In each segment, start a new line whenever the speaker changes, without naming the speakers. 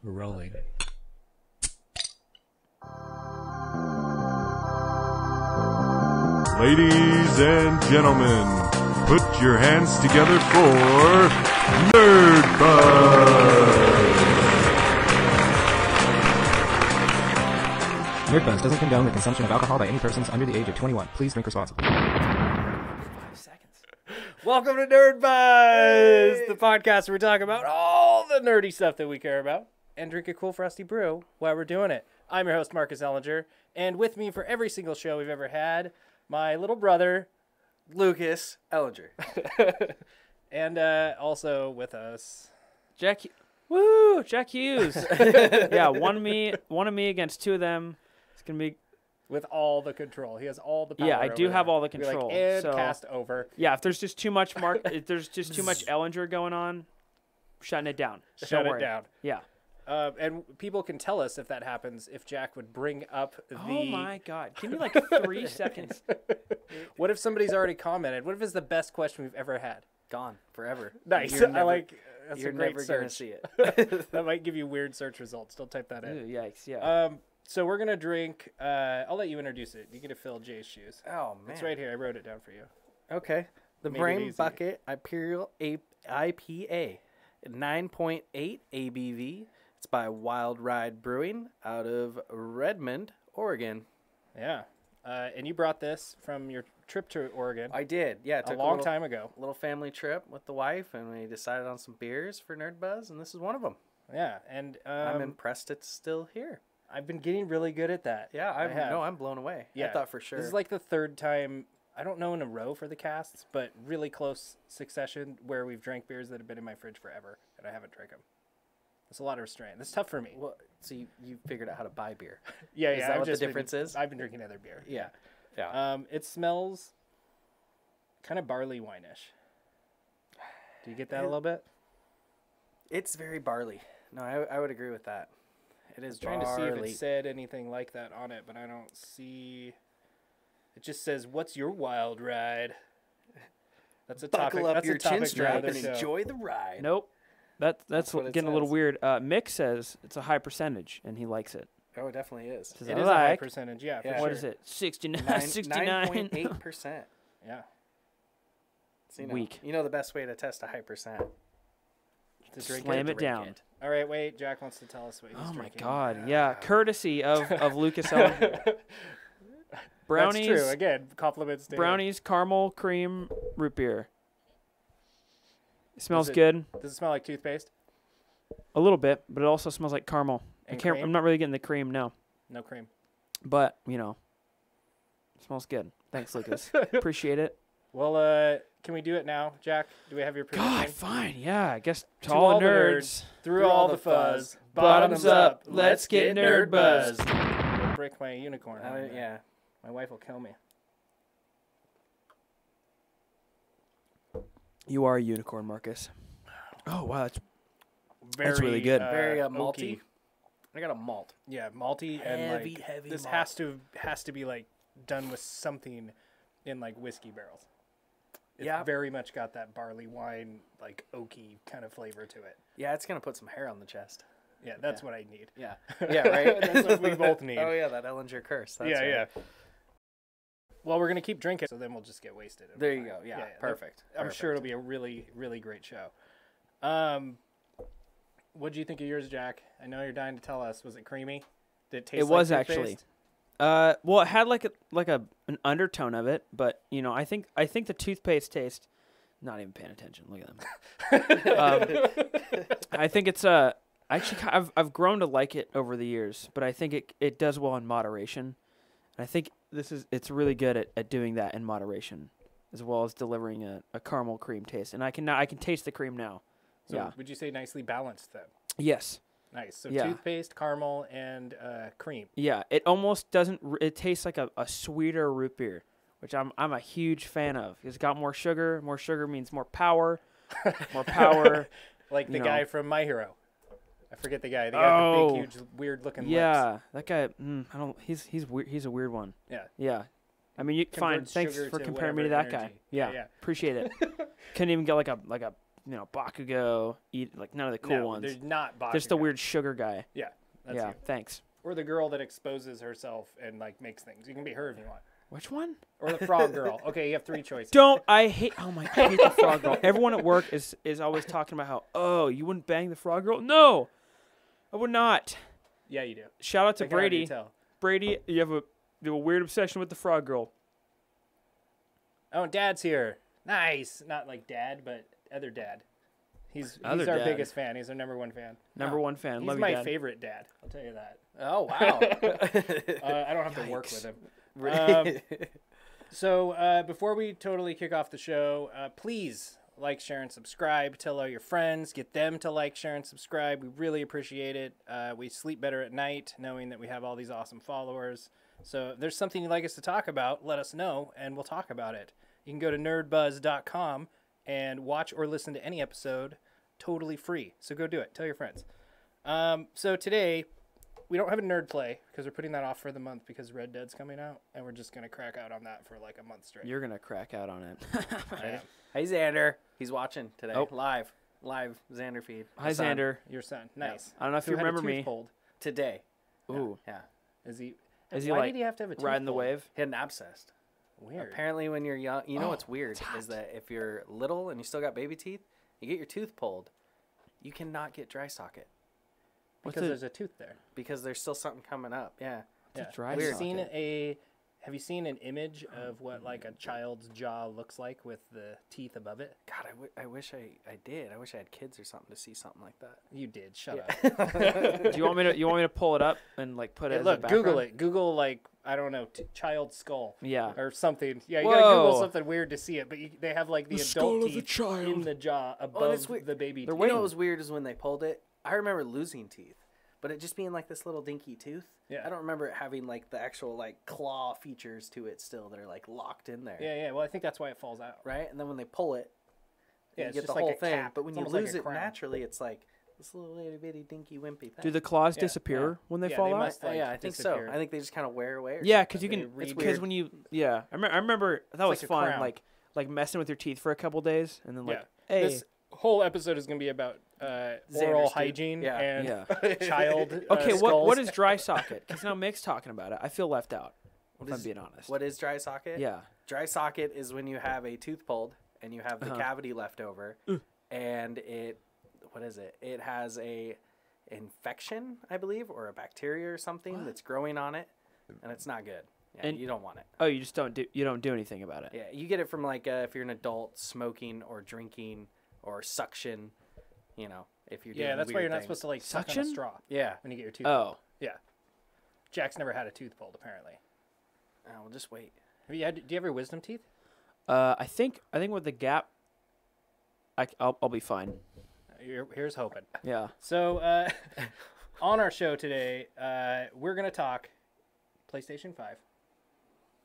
We're rolling.
Ladies and gentlemen, put your hands together for Nerdbuzzed!
Nerdbuzzed doesn't condone the consumption of alcohol by any persons under the age of 21. Please drink responsibly.
5 seconds. Welcome to Nerdbuzzed, the podcast where we talk about all the nerdy stuff that we care about and drink a cool frosty brew while we're doing it. I'm your host, Lukas Ellinger, and with me for every single show we've ever had, my little brother,
Lukas Ellinger.
and also with us,
Jack Hughes. Yeah, one of me against two of them. It's gonna be
with all the control. He has all the power.
Yeah, I do
over
have
there.
all the
Be like,
control.
and
so,
cast over.
yeah, if there's just too much if there's just too much Ellinger going on, shutting it down.
Shut
Don't
it
worry.
down.
Yeah.
And people can tell us if that happens, if Jack would bring up the...
Oh my God. Give me like 3 seconds.
What if somebody's already commented? What if it's the best question we've ever had?
Gone forever.
Nice.
You're
I
never-
like... That's
You're
a great
never
search.
gonna see it.
That might give you weird search results. Don't type that in.
Ew, yikes, yeah.
So we're going to drink... I'll let you introduce it. You get to fill Jay's shoes.
Oh man.
It's right here. I wrote it down for you.
Okay. The
Made it
Brain
easy.
Bucket Imperial IPA, 9.8 ABV. It's by Wild Ride Brewing out of Redmond, Oregon.
Yeah. And you brought this from your trip to Oregon
I did. Yeah, it
a
took
long
little,
time ago.
little family trip with the wife, and we decided on some beers for Nerdbuzz, and this is one of them.
Yeah. And
I'm impressed it's still here.
I've been getting really good at that.
Yeah,
I have.
I'm blown away.
Yeah.
I thought for sure.
This is like the third time, I don't know in a row for the casts, but really close succession where we've drank beers that have been in my fridge forever and I haven't drank them. It's a lot of restraint. It's tough for me.
Well, so you figured out how to buy beer.
Yeah,
is
yeah.
that
I've
what the
just been-
difference is?
I've been drinking other beer.
Yeah. Yeah.
It smells kind of barley wine-ish. Do you get that a little bit?
It's very barley. No, I would agree with that. It is
Trying
barley.
to see if it said anything like that on it, but I don't see. It just says, "What's your wild ride?" That's a topic.
Buckle up
That's
your
a topic
chin
for
strap
another
and
show.
enjoy the ride.
Nope. That's
what it
getting a little
says.
weird. Mick says it's a high percentage, and he likes it.
Oh, it definitely is.
Says,
It
I
is a high
like.
percentage, yeah. For
Yeah.
sure.
What is it? 69. 69.
9.8%.
Yeah.
So,
Weak.
You know the best way to test a high percent.
To drink
Slam
it.
it down.
All right, wait. Jack wants to tell us what he's
Oh my
drinking.
God. Yeah. Courtesy of Lukas Ellinger. Brownies.
That's true. Again, compliments to him.
Brownies, caramel, cream, root beer. It smells
it-
good.
Does it smell like toothpaste?
A little bit, but it also smells like caramel.
And
I'm
cream?
not really getting the cream, no.
No cream.
But, it smells good. Thanks, Lucas. Appreciate it.
Well, can we do it now, Jack? Do we have your permission?
God, fine. Yeah, I guess to
To
all the nerds.
Through all the fuzz, bottoms up, let's get nerd buzzed. Don't break my unicorn.
Yeah.
My wife will kill me.
You are a unicorn, Marcus. Oh, wow. That's
Very,
really good.
Very
oaky.
malty. I got a malt.
Yeah, malty and
Heavy,
like
heavy
this
malt.
has to be like done with something in like whiskey barrels. It's
Yeah.
very much got that barley wine like oaky kind of flavor to it.
Yeah, it's going to put some hair on the chest.
Yeah, that's what I need.
Yeah. Yeah, right?
That's what we both need.
Oh, yeah, that Ellinger curse. That's
yeah,
right.
yeah. Well, we're gonna keep drinking, so then we'll just get wasted. It'll
There
be
you
fine.
go. Yeah, perfect.
I'm sure it'll be a really, really great show. What do you think of yours, Jack? I know you're dying to tell us. Was it creamy? Did it taste?
It
like
was
toothpaste?
actually. Well, it had an undertone of it, but I think the toothpaste taste. Not even paying attention. Look at them. I think it's actually I've grown to like it over the years, but I think it does well in moderation. And I think it's really good at doing that in moderation, as well as delivering a caramel cream taste. And I can taste the cream now.
So
yeah.
would you say nicely balanced then?
Yes.
Nice. So
Yeah.
toothpaste, caramel, and cream.
Yeah. It almost doesn't. It tastes like a sweeter root beer, which I'm a huge fan of. It's got more sugar. More sugar means more power. More power.
Like the
You
guy
know.
from My Hero. I forget the guy. The guy with the big, huge, weird-looking lips.
Yeah, that guy. I don't. He's weird. He's a weird one.
Yeah.
Yeah. I mean, fine.
Converts
Thanks
sugar
for
to
comparing me to that
whatever
guy.
energy.
Yeah.
Yeah, yeah.
Appreciate it. Couldn't even get like a Bakugo, like none of the cool
No,
ones.
There's not Bakugo.
There's the weird sugar guy.
Yeah. That's
Yeah,
you.
thanks.
Or the girl that exposes herself and like makes things. You can be her if you want.
Which one?
Or the frog girl. Okay, you have 3 choices.
I hate the frog girl. Everyone at work is always talking about how, oh, you wouldn't bang the frog girl? No, I would not.
Yeah, you do.
Shout out to
I can already
Brady.
tell.
Brady, you have a weird obsession with the frog girl.
Oh, and Dad's here. Nice. Not like Dad, but other Dad. He's our
Other Dad.
biggest fan. He's our #1 fan.
Number one fan.
He's
Love you,
my
Dad.
favorite dad. I'll tell you that.
Oh, wow.
I don't have to work with him. So before we totally kick off the show, please like, share, and subscribe. Tell all your friends. Get them to like, share, and subscribe. We really appreciate it. We sleep better at night knowing that we have all these awesome followers. So if there's something you'd like us to talk about, let us know, and we'll talk about it. You can go to nerdbuzzed.com and watch or listen to any episode totally free. So go do it. Tell your friends. So today, we don't have a nerd play because we're putting that off for the month because Red Dead's coming out, and we're just going to crack out on that for like a month straight.
You're going to crack out on it.
I am.
Hey, Xander. He's watching today.
Oh.
Live Xander feed.
Hi,
Son.
Xander.
Your son. Nice.
I don't know if
Who
you
had a
remember
tooth
me.
pulled.
Today.
Ooh.
Yeah.
Is he
Why
did he have to have a tooth
riding the
pulled?
wave?
He had an abscess.
Weird.
Apparently, when you're young, you know what's weird
it's hot.
is that if you're little and you still got baby teeth, you get your tooth pulled, you cannot get dry socket
Because there's a tooth there.
because there's still something coming up. Yeah.
a
Yeah.
dry
Have you
socket?
seen have you seen an image of what like a child's jaw looks like with the teeth above it?
God, I wish I did. I wish I had kids or something to see something like that.
You did. Shut up.
Do you want me to pull it up and like put it
Hey,
as
look,
a background?
Google it. Google like I don't know, child skull.
Yeah.
Or something. Yeah, you gotta Google
Whoa.
something weird to see it. But they have like the
skull
adult
of a
teeth
child.
in the jaw
it's
above
weird.
the baby
They're
teeth.
You know
waiting.
what was weird is when they pulled it. I remember losing teeth, but it just being like this little dinky tooth.
Yeah.
I don't remember it having like the actual like claw features to it still that are like locked in there.
Yeah. Well, I think that's why it falls out.
Right, and then when they pull it,
Yeah,
you
it's
get the
just like
whole
a
thing.
cap.
But when
It's
you
almost like
lose
a
it
crown.
naturally, it's like this little itty bitty dinky wimpy thing.
Do the claws
Yeah,
disappear when they
Yeah,
fall
they
out?
must. Like,
yeah, I think
disappear.
so. I think they just kind of wear away. Or
Yeah,
something.
because you can.
It's
Because
weird.
when you, I remember that was
like a
fun.
crown.
Like messing with your teeth for a couple days, and then like,
Yeah.
hey,
This whole episode is going to be about oral
tooth.
hygiene
Yeah.
and child.
okay, what
skulls.
is dry socket? Because now Mick's talking about it. I feel left out. If I'm
is-
being honest.
What is dry socket?
Yeah.
Dry socket is when you have a tooth pulled and you have the
Uh-huh.
cavity left over, and what is it? It has a infection, I believe, or a bacteria or something that's growing on it, and it's not good. Yeah,
And-
you don't want it.
Oh, you just don't do anything about it.
Yeah, you get it from like if you're an adult smoking or drinking or suction, you know, if you're doing
Yeah, that's why
weird
you're not
things.
supposed to like suck on a
Suction?
straw
Yeah.
when you get your tooth.
Oh,
pulled. Yeah. Jack's never had a tooth pulled apparently.
We'll just wait.
Do you have your wisdom teeth?
I think with the gap, I'll be fine.
Here's hoping.
Yeah.
So on our show today, we're gonna talk PlayStation 5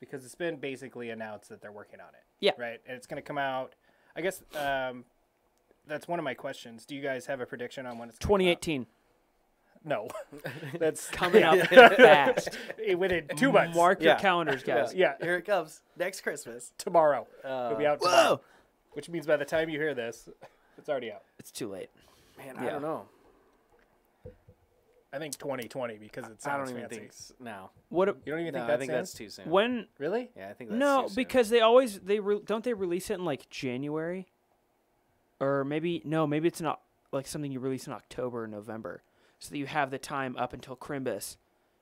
because it's been basically announced that they're working on it.
Yeah.
Right, and it's gonna come out. I guess that's one of my questions. Do you guys have a prediction on when it's gonna come out?
2018
No, that's
coming up fast.
within 2 months.
Mark your
Yeah.
calendars, guys.
Yeah,
Here it comes. Next Christmas.
tomorrow. It'll be out tomorrow.
Whoa!
Which means by the time you hear this, it's already out.
It's too late.
Man, I
Yeah.
don't know.
I think 2020 because it
I
sounds
don't even
fancy.
think no.
What?
You don't even
No,
think
I
that's
think
in?
that's too soon.
When?
Really?
Yeah, I think that's
No,
too soon.
because don't they release it in like January, or maybe it's not like something you release in October or November, so that you have the time up until Crimbus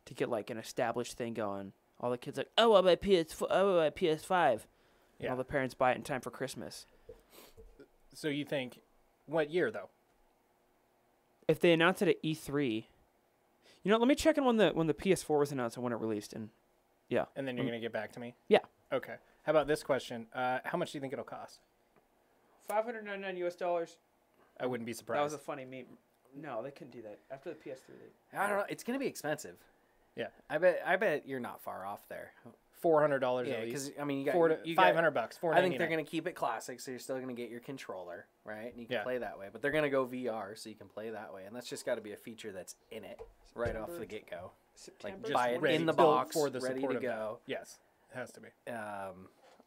to get like an established thing going. All the kids like, oh, I'll buy PS4, oh, I'll buy PS5. And
Yeah.
all the parents buy it in time for Christmas.
So you think, what year though?
If they announce it at E3, let me check in when the PS4 was announced and when it released, and yeah,
And then you're gonna get back to me.
yeah,
Okay. How about this question? How much do you think it'll cost?
$599.
I wouldn't be surprised.
That was a funny meme. No, they couldn't do that after the PS3.
I don't know. It's gonna be expensive.
Yeah.
I bet you're not far off there.
$400
Yeah,
at
because
least.
I mean, you got you got-
$500. $499.
I think they're gonna keep it classic, so you're still gonna get your controller, right? And you can
Yeah.
play that way. But they're gonna go VR, so you can play that way, and that's just got to be a feature that's in it right off the get go. Like
September?
buy it
ready-
in the
built
box,
for the
ready
support
to
of that.
go.
Yes, it has to be.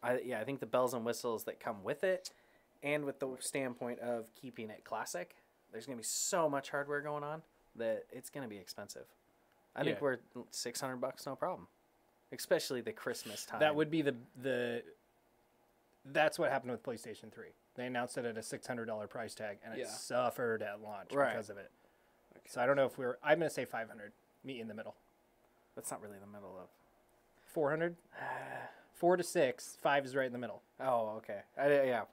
I think the bells and whistles that come with it, and with the standpoint of keeping it classic, there's going to be so much hardware going on that it's going to be expensive. I think we're $600, no problem. Especially the Christmas time.
That would be the. That's what happened with PlayStation 3. They announced it at a $600 price tag, and it suffered at launch because of it. Okay. So I don't know if I'm going to say 500. Meet in the middle.
That's not really the middle of.
400. 4 to 6. 5 is right in the middle.
Oh, okay. Yeah.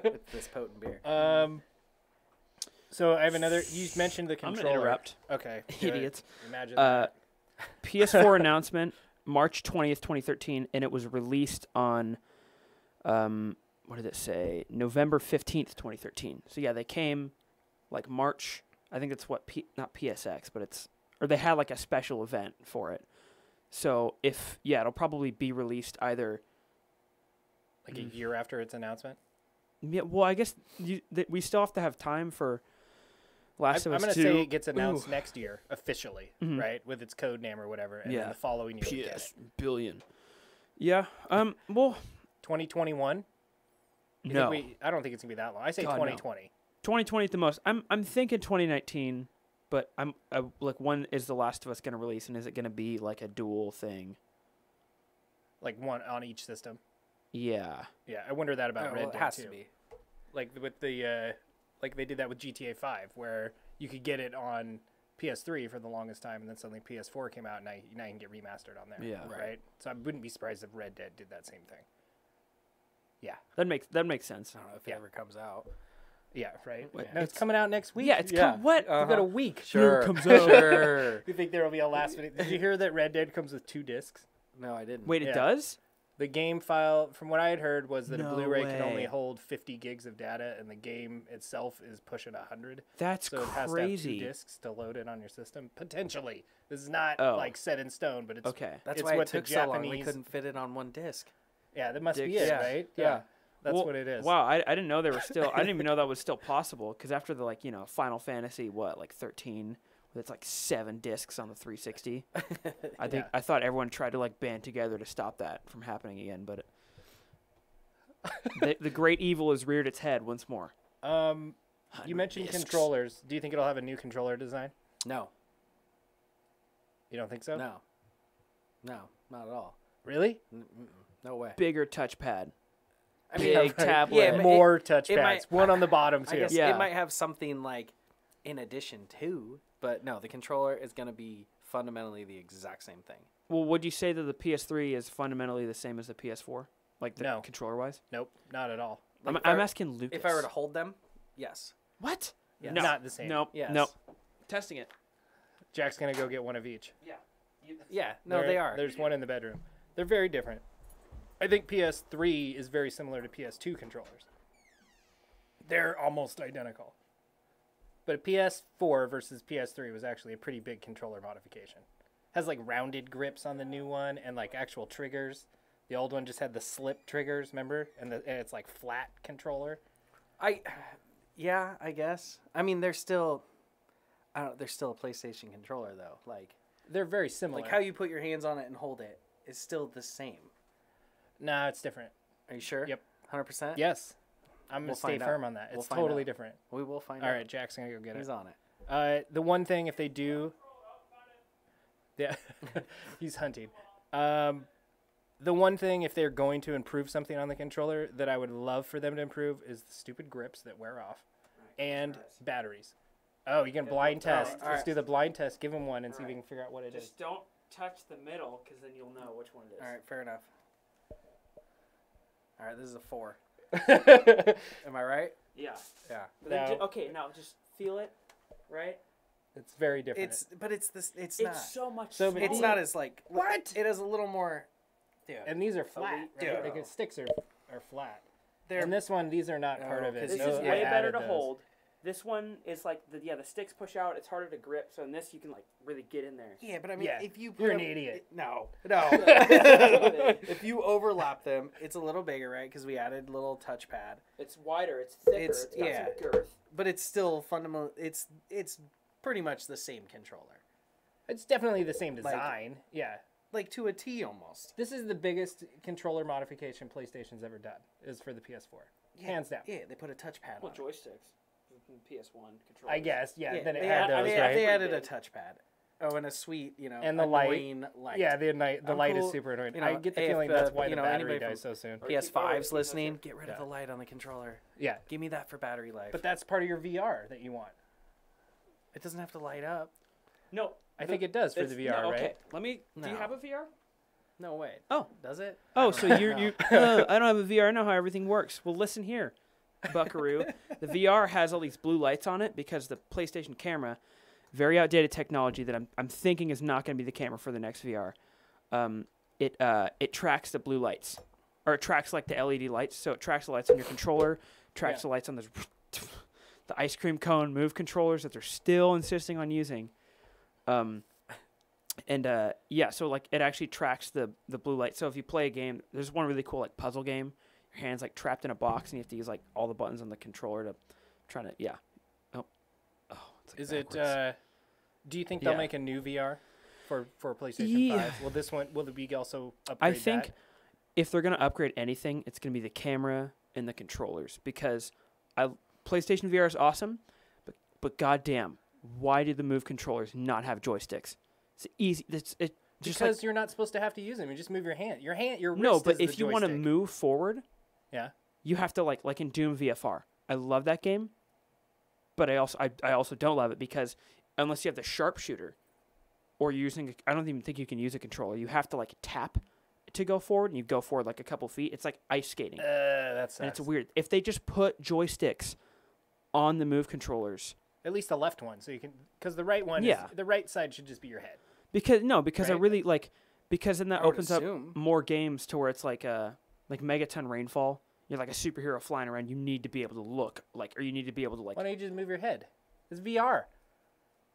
With this potent beer.
So I have another. You mentioned the controller.
I'm gonna interrupt.
Okay.
Idiots.
Imagine that.
PS4 announcement, March 20th, 2013, and it was released on, what did it say? November 15th, 2013. So yeah, they came like March. I think it's not PSX, but or they had like a special event for it. So it'll probably be released either
like a year after its announcement.
Yeah, well, I guess we still have to have time for Last of Us 2.
I'm going to say it gets announced next year officially, right, with its code name or whatever, and then the following year.
PS billion. Yeah. Well,
2021.
No,
I don't think it's gonna be that long. I say 2020.
No. 2020 at the most. I'm thinking 2019, but like, when is The Last of Us gonna release, and is it gonna be like a dual thing?
Like one on each system.
Yeah.
Yeah, I wonder that about Red Dead
it has
too.
to be.
Like with the like they did that with GTA 5, where you could get it on PS3 for the longest time, and then suddenly PS4 came out, and now you can get remastered on there.
Yeah.
Right. So I wouldn't be surprised if Red Dead did that same thing. Yeah.
That makes sense.
I don't know if it ever comes out.
Yeah. Right.
Wait,
No, it's coming out next week.
Yeah, it's what?
We've got a week.
Sure.
It comes out.
Sure.
You think there will be a last minute? Did you hear that Red Dead comes with 2 discs?
No, I didn't.
Wait, it does?
The game file, from what I had heard, was that
No
a Blu-ray can only
way.
hold 50 gigs of data, and the game itself is pushing 100.
That's
so it has
crazy.
to have 2 discs to load it on your system. Potentially. This is not like set in stone, but it's
okay.
That's
it's
why
what
it took
the
so
Japanese...
long. We couldn't fit it on one disc.
Yeah, that must be
Dicks.
it,
Yeah.
right?
Yeah.
That's what it is.
Wow, I didn't know there was still. I didn't even know that was still possible, because after the Final Fantasy 13, with its 7 discs on the 360, I thought everyone tried to band together to stop that from happening again, but the great evil has reared its head once more.
You mentioned
discs.
controllers. Do you think it'll have a new controller design?
No.
You don't think so?
No. No, not at all.
Really?
No way.
Bigger touchpad.
I mean,
Big tablet.
Yeah, but
more
it
touchpads.
might-
One on the bottom
I
too.
guess
Yeah.
it might have something in addition to, but no, the controller is going to be fundamentally the exact same thing.
Well, would you say that the PS3 is fundamentally the same as the PS4?
No.
Controller-wise?
Nope, not at all.
Like,
I'm asking Lucas.
If I were to hold them, yes.
What?
Yes.
No.
Not the same.
Nope.
Yes.
Nope. Testing it.
Jack's gonna go get one of each.
Yeah, no, they are.
There's one in the bedroom. They're very different. I think PS3 is very similar to PS2 controllers. They're almost identical. But PS4 versus PS3 was actually a pretty big controller modification. Has rounded grips on the new one and actual triggers. The old one just had the slip triggers, remember? And it's flat controller.
Yeah, I guess. I mean, they're still a PlayStation controller though.
They're very similar.
How you put your hands on it and hold it is still the same.
Nah, it's different.
Are you sure?
Yep.
100%?
Yes. I'm going
We'll
to stay
find
firm
out.
on that.
We'll
It's
find
totally
out.
different.
We will find
All
out.
right, Jack's going to go get
He's
it.
on it.
The one thing, if they do... Yeah, he's hunting. The one thing, if they're going to improve something on the controller that I would love for them to improve is the stupid grips that wear off and batteries. Oh, you can blind test.
all
Let's
right.
do the blind test. Give him one and see if we can figure out what it is.
don't touch the middle, because then you'll know which one it is.
All right, fair enough. All right, this is a 4. Am I right?
Yeah.
Yeah.
No.
Okay, now just feel it, right?
It's very different.
It's not.
so much
So,
smaller.
It's not as
What?
It is a little more. Dude.
And these are flat.
Dude.
Right? The sticks are flat.
They're
And this one, these are not part of it.
This
This
No,
is
I
way better
added
to
those.
hold. This one is the sticks push out. It's harder to grip. So in this, you can really get in there.
Yeah, but I mean,
Yeah,
if you
you're
put
an idiot.
No. If you overlap them, it's a little bigger, right? Because we added a little touchpad,
It's wider. It's thicker.
It's-
It's got
yeah.
some girth.
but it's still fundamental. It's pretty much the same controller,
It's definitely the same design. Yeah.
to a T almost.
This is the biggest controller modification PlayStation's ever done, is for the PS4. hands down.
Yeah, they put a touchpad on it.
joysticks. PS1 controllers.
I guess, yeah.
Yeah,
Then it
they
had those, right?
They added a touchpad. Oh, and a sweet,
And the light.
annoying light.
Yeah, the
I'm
light
cool.
is super annoying.
You know,
I get the
if
feeling
the-
that's why
you
the
know,
battery
anybody
dies so soon.
PS5's listening. Get rid of
Yeah.
the light on the controller.
Yeah,
Give me that for battery life.
but that's part of your VR that you want.
it doesn't have to light up.
No,
I think it does for the VR,
no, okay.
right?
Let me. Do you
No.
have a VR?
No way.
Oh.
Does it?
Oh,
I
so
don't
you
know.
you. I don't have a VR. I know how everything works. Well, listen here, Buckaroo. The VR has all these blue lights on it because the PlayStation camera, very outdated technology that I'm thinking is not going to be the camera for the next VR. It tracks the blue lights, or it tracks like the LED lights. So it tracks the lights on your controller, tracks the lights on the ice cream cone move controllers that they're still insisting on using. So like it actually tracks the blue light. So if you play a game, there's one really cool like puzzle game. Your hand's like trapped in a box, and you have to use like all the buttons on the controller to try to It's like
Is
backwards.
it? Do you think they'll
Yeah.
make a new VR for PlayStation
Yeah.
5? Will this one? Will the also upgrade
I think
that?
if they're gonna upgrade anything, it's gonna be the camera and the controllers because PlayStation VR is awesome, but goddamn, why did the Move controllers not have joysticks? It's easy. Just
Because you're not supposed to have to use them. You just move your hand. Your wrist
no,
is
but
the
if you want to
joystick.
move forward,
Yeah.
you have to like in Doom VFR. I love that game, but I also don't love it because unless you have the sharpshooter, or you're using, I don't even think you can use a controller. You have to like tap to go forward, and you go forward like a couple feet. It's like ice skating,
That sucks.
and it's weird. If they just put joysticks on the Move controllers,
At least the left one, so you can, because the right one,
Yeah.
the right side should just be your head.
because I
Right?
really like because then that
I would
opens
assume.
up more games to where it's like Megaton Rainfall. You're like a superhero flying around. You need to be able to look like, or you need to be able to like.
Why don't you just move your head? It's VR.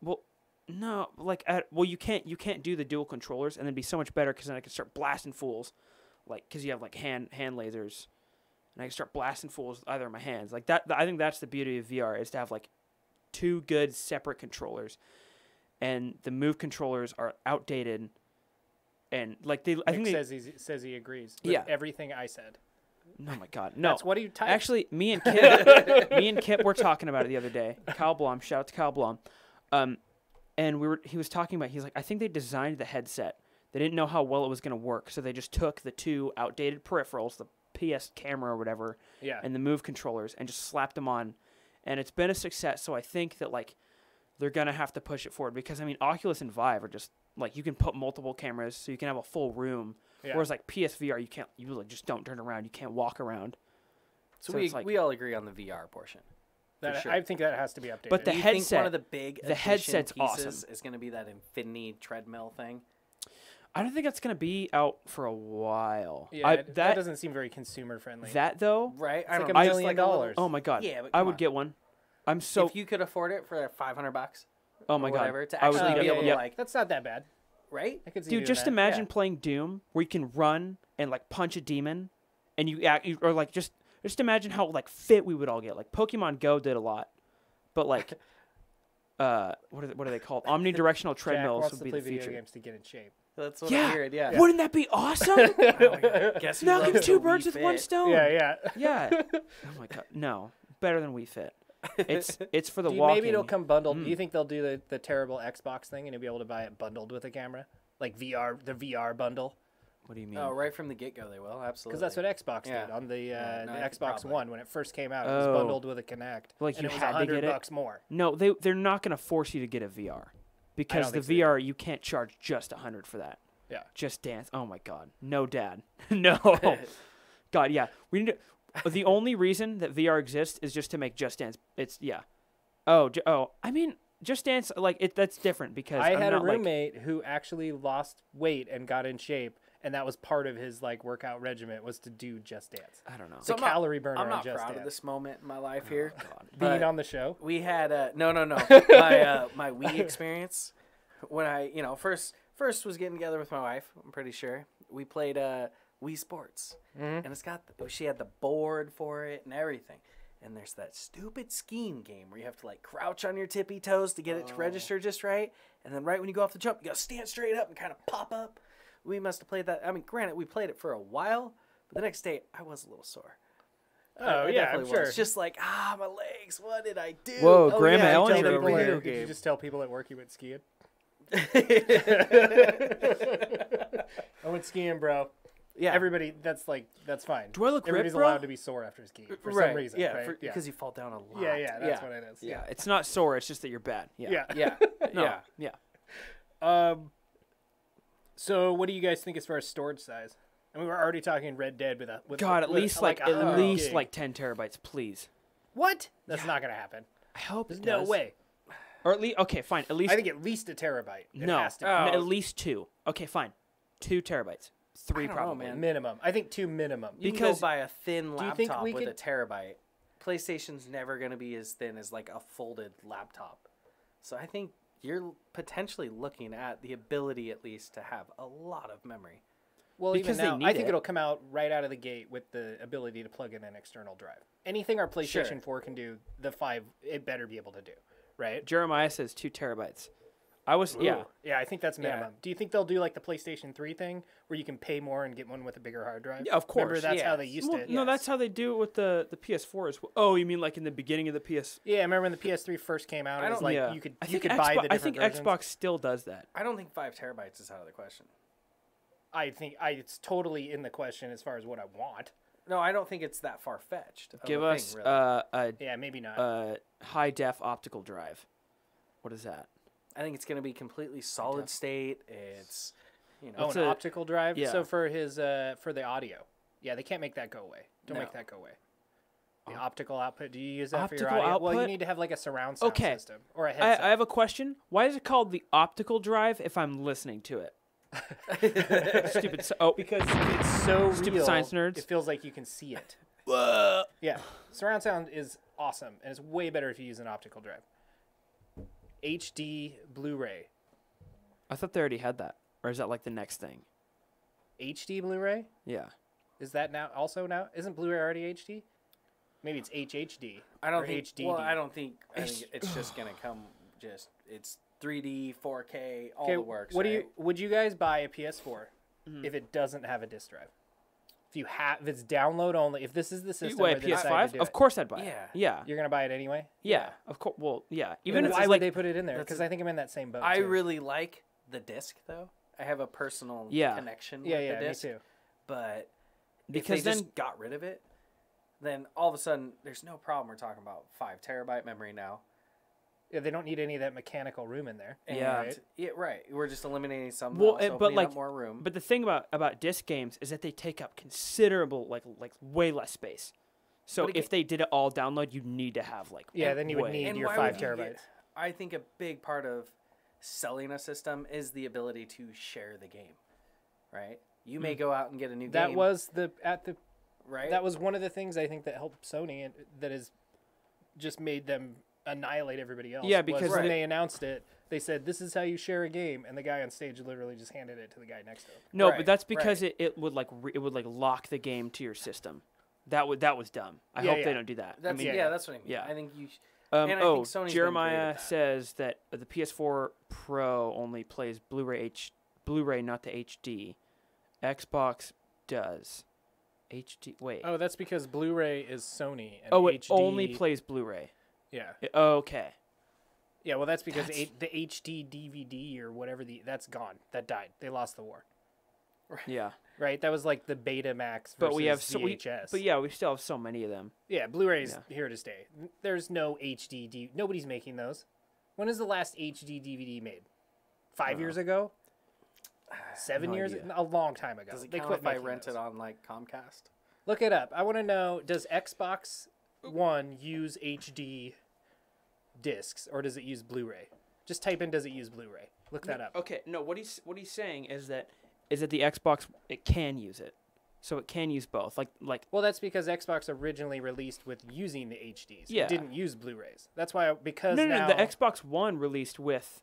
Well, no, like you can't do the dual controllers and then be so much better because then I can start blasting fools, like because you have like hand lasers, and I can start blasting fools with either of my hands. Like that, I think that's the beauty of VR is to have like two good separate controllers, and the Move controllers are outdated, and like I think
Nick says he agrees with
Yeah.
everything I said.
oh my god, no.
That's what he typed.
Actually, me and Kip were talking about it the other day. Kyle Blom, shout out to Kyle Blom. And he was talking about, he's like, I think they designed the headset. They didn't know how well it was going to work, so they just took the two outdated peripherals, the PS camera or whatever,
Yeah.
and the Move controllers, and just slapped them on. And it's been a success, so I think that, like, they're going to have to push it forward. Because, I mean, Oculus and Vive are just, like, you can put multiple cameras, so you can have a full room.
Yeah.
Whereas, like, PSVR, you like, just don't turn around. You can't walk around.
So
it's like,
we all agree on the VR portion.
That,
sure.
I think that has to be updated.
But the
Do you think
headset-
one of the big
the headset's
addition pieces
awesome.
is going to be that infinity treadmill thing?
I don't think that's going to be out for a while.
yeah, that doesn't seem very consumer friendly.
That, though,
Right?
It's
I
like
don't
$1
know, just
million.
like a little-
oh, my God.
Yeah, but
I
come
would
on.
get one. I'm so...
if you could afford it for $500,
oh, my
or
God.
whatever, to
I would
actually
get
be able
one.
to
Yep.
like,
That's not that bad.
right?
I could see
Dude,
doing
just
that.
imagine
Yeah.
playing Doom where you can run and, like, punch a demon, and or, like, just imagine how, like, fit we would all get. Like, Pokemon Go did a lot, but, like, what are they called? Omnidirectional
Jack
treadmills
wants
would
to
be
play
the
video
future.
games to get in shape.
That's what
Yeah.
I heard. Yeah.
Wouldn't that be awesome?
Oh my God. Guess who
Now
loves
give
the
two
Wii
birds with one
Fit?
stone.
Yeah.
Yeah. Oh my God. No, better than Wii Fit. It's for the
Do you-
walking.
maybe it'll come bundled. Do you think they'll do the terrible Xbox thing and you'll be able to buy it bundled with a camera? Like the VR bundle?
What do you mean?
Oh, right from the get-go they will, absolutely.
Because that's what Xbox
Yeah.
did on the
Yeah, no, I think
Xbox
probably.
One when it first came out. It was
Oh.
bundled with a Kinect.
Like
and
you
it was
had to get it?
$100 more.
No, they're not going to force you to get a VR because the
think so
VR you can't charge just $100 for that.
Yeah.
Just Dance. Oh my God. No, Dad. No. God, yeah. We need to, the only reason that VR exists is just to make Just Dance. It's yeah. I mean, Just Dance like that's different because
I
I'm
had a
not, like-
roommate who actually lost weight and got in shape, and that was part of his like workout regimen was to do Just Dance.
I don't know.
So- calorie burner
I'm
on
not
Just
proud of
Dance.
this moment in my life here.
Being
but
on the show.
we had no. My Wii experience when I first was getting together with my wife. I'm pretty sure we played Wii Sports, and she had the board for it and everything. And there's that stupid skiing game where you have to like crouch on your tippy toes to get it to register just right, and then right when you go off the jump, you gotta stand straight up and kind of pop up. We must have played that. I mean, granted, we played it for a while, but the next day I was a little sore.
Oh,
I
yeah,
definitely
I'm sure.
was. Just like, my legs. What did I do?
Whoa,
Oh,
Grandma
yeah, you tell
Ellinger
people
over
at-
here.
Did you just tell people at work you went skiing? I went skiing, bro.
Yeah.
Everybody, that's fine.
Do I look
Everybody's
ripped, bro?
allowed to be sore after skiing for
right.
some reason,
Yeah,
right?
because you fall down a lot.
yeah, that's what it is.
Yeah, it's not sore. It's just that you're bad. Yeah.
Yeah.
No,
Yeah.
yeah.
So, what do you guys think as far as storage size? I mean, we're already talking Red Dead with
God, at least like
100 gig.
10 terabytes, please.
What? That's not gonna happen.
I hope
There's
it
no
does.
way.
Or at least okay, fine. At least
I think at least a terabyte. It
no,
has to be.
at least 2. Okay, fine. 2 terabytes. 3
I don't know,
probably.
man.
Minimum. I think 2 minimum.
You can
Because-
go buy a thin
Do you think
laptop
we
with
could-
a terabyte. PlayStation's never going to be as thin as like a folded laptop. So I think you're potentially looking at the ability at least to have a lot of memory.
Well,
Because
even
they
now,
need
I think
it.
it'll come out right out of the gate with the ability to plug in an external drive. Anything our PlayStation 4 can do, the 5 it better be able to do, right?
Jeremiah says 2 terabytes. I was
Yeah, I think that's minimum.
Yeah.
Do you think they'll do like the PlayStation 3 thing where you can pay more and get one with a bigger hard drive?
Yeah, of course.
Remember that's how they
Yes.
used
Well,
it.
no, that's how they do it with the PS4 as well. Oh, you mean like in the beginning of the PS?
Yeah, I remember when the PS3 first came out, it was like
yeah.
you could
I
you
think
could buy the
I
different
think
versions.
Xbox still does that.
I don't think 5 terabytes is out of the question.
I think it's totally in the question as far as what I want.
No, I don't think it's that far fetched.
Give us
really.
a
Yeah, maybe not.
high def optical drive. What is that?
I think it's going to be completely solid state. It's,
Oh,
It's
an
a-
optical drive.
yeah.
So for his for the audio, yeah, they can't make that go away. Don't make
No.
that go away. The optical output. Do you use that for your
Optical
audio? Well, you
output?
need to have like a surround sound
Okay.
system or a headset.
I have a question. Why is it called the optical drive if I'm listening to it? Stupid.
because it's so
Stupid
real.
science nerds.
It feels like you can see it. Yeah, surround sound is awesome, and it's way better if you use an optical drive. HD Blu-ray.
I thought they already had that, or is that like the next thing?
HD Blu-ray.
Yeah.
Is that now also now? Isn't Blu-ray already HD? Maybe it's HHD.
I don't
or
think.
HDD.
Well, I don't think. I think it's just gonna come. It's 3D, 4K, all
Okay,
the works.
what do
right?
you? Would you guys buy a PS4 if it doesn't have a disc drive? If it's download only, if this is the system,
Wait,
where they decide to
PS5?
do
Of
it,
course I'd buy it.
Yeah.
Yeah.
you're gonna buy it anyway.
Yeah. Of course. Well, yeah.
Even
Even if
why
it's
would
like
they put it in there?
that's
Because
a-
I think I'm in that same boat.
I
too.
really like the disc though. I have a personal
Yeah.
connection
yeah,
with
yeah,
the
me
disc.
too.
But
Because
if they
then
just got rid of it, then all of a sudden there's no problem. We're talking about 5 terabyte memory now.
Yeah, they don't need any of that mechanical room in there.
And
Yeah.
right. We're just eliminating some.
Well,
else,
but
opening up
like
more room.
But the thing about disc games is that they take up considerable like way less space. So
But
if they did it all download, you need to have like
Yeah, then you would
way-
need
And
your
why
5
would you
terabytes.
I think a big part of selling a system is the ability to share the game, right? You may go out and get a new
That
game.
was
right.
that was one of the things I think that helped Sony and that has just made them annihilate everybody else.
Yeah,
was
because
when
Right.
they announced it, they said this is how you share a game, and the guy on stage literally just handed it to the guy next to him.
No,
Right,
but that's because
right.
it would like it would like lock the game to your system. That was dumb. I
Yeah,
hope
yeah.
they don't do that.
That's,
I mean,
yeah, that's what I mean.
yeah.
I think you. And I think Sony's been great
Jeremiah
at that.
says that the PS4 Pro only plays Blu-ray, not the HD. Xbox does. HD. Wait.
Oh, that's because Blu-ray is Sony. And
Oh, it
HD,
only plays Blu-ray.
Yeah,
Okay.
yeah. Well, that's because the HD DVD or whatever that's gone. That died. They lost the war.
Yeah.
Right. That was like the Betamax versus
But we have
VHS.
but yeah, we still have so many of them.
Yeah, Blu-ray's
Yeah.
here to stay. There's no HD. Nobody's making those. When is the last HD DVD made? 5 years ago? 7
No
years?
idea.
A long time ago.
Does it
They
count
quit
if I
making
rent
those.
it on like Comcast?
Look it up. I want to know, does Xbox One use HD discs or does it use Blu-ray? Just type in does it use Blu-ray. Look that up.
Okay, no, what he's saying is that the Xbox it can use it. So it can use both. Like
Well, that's because Xbox originally released with using the HDs.
Yeah.
It didn't use Blu-rays. That's why, because
no,
now...
the Xbox One released with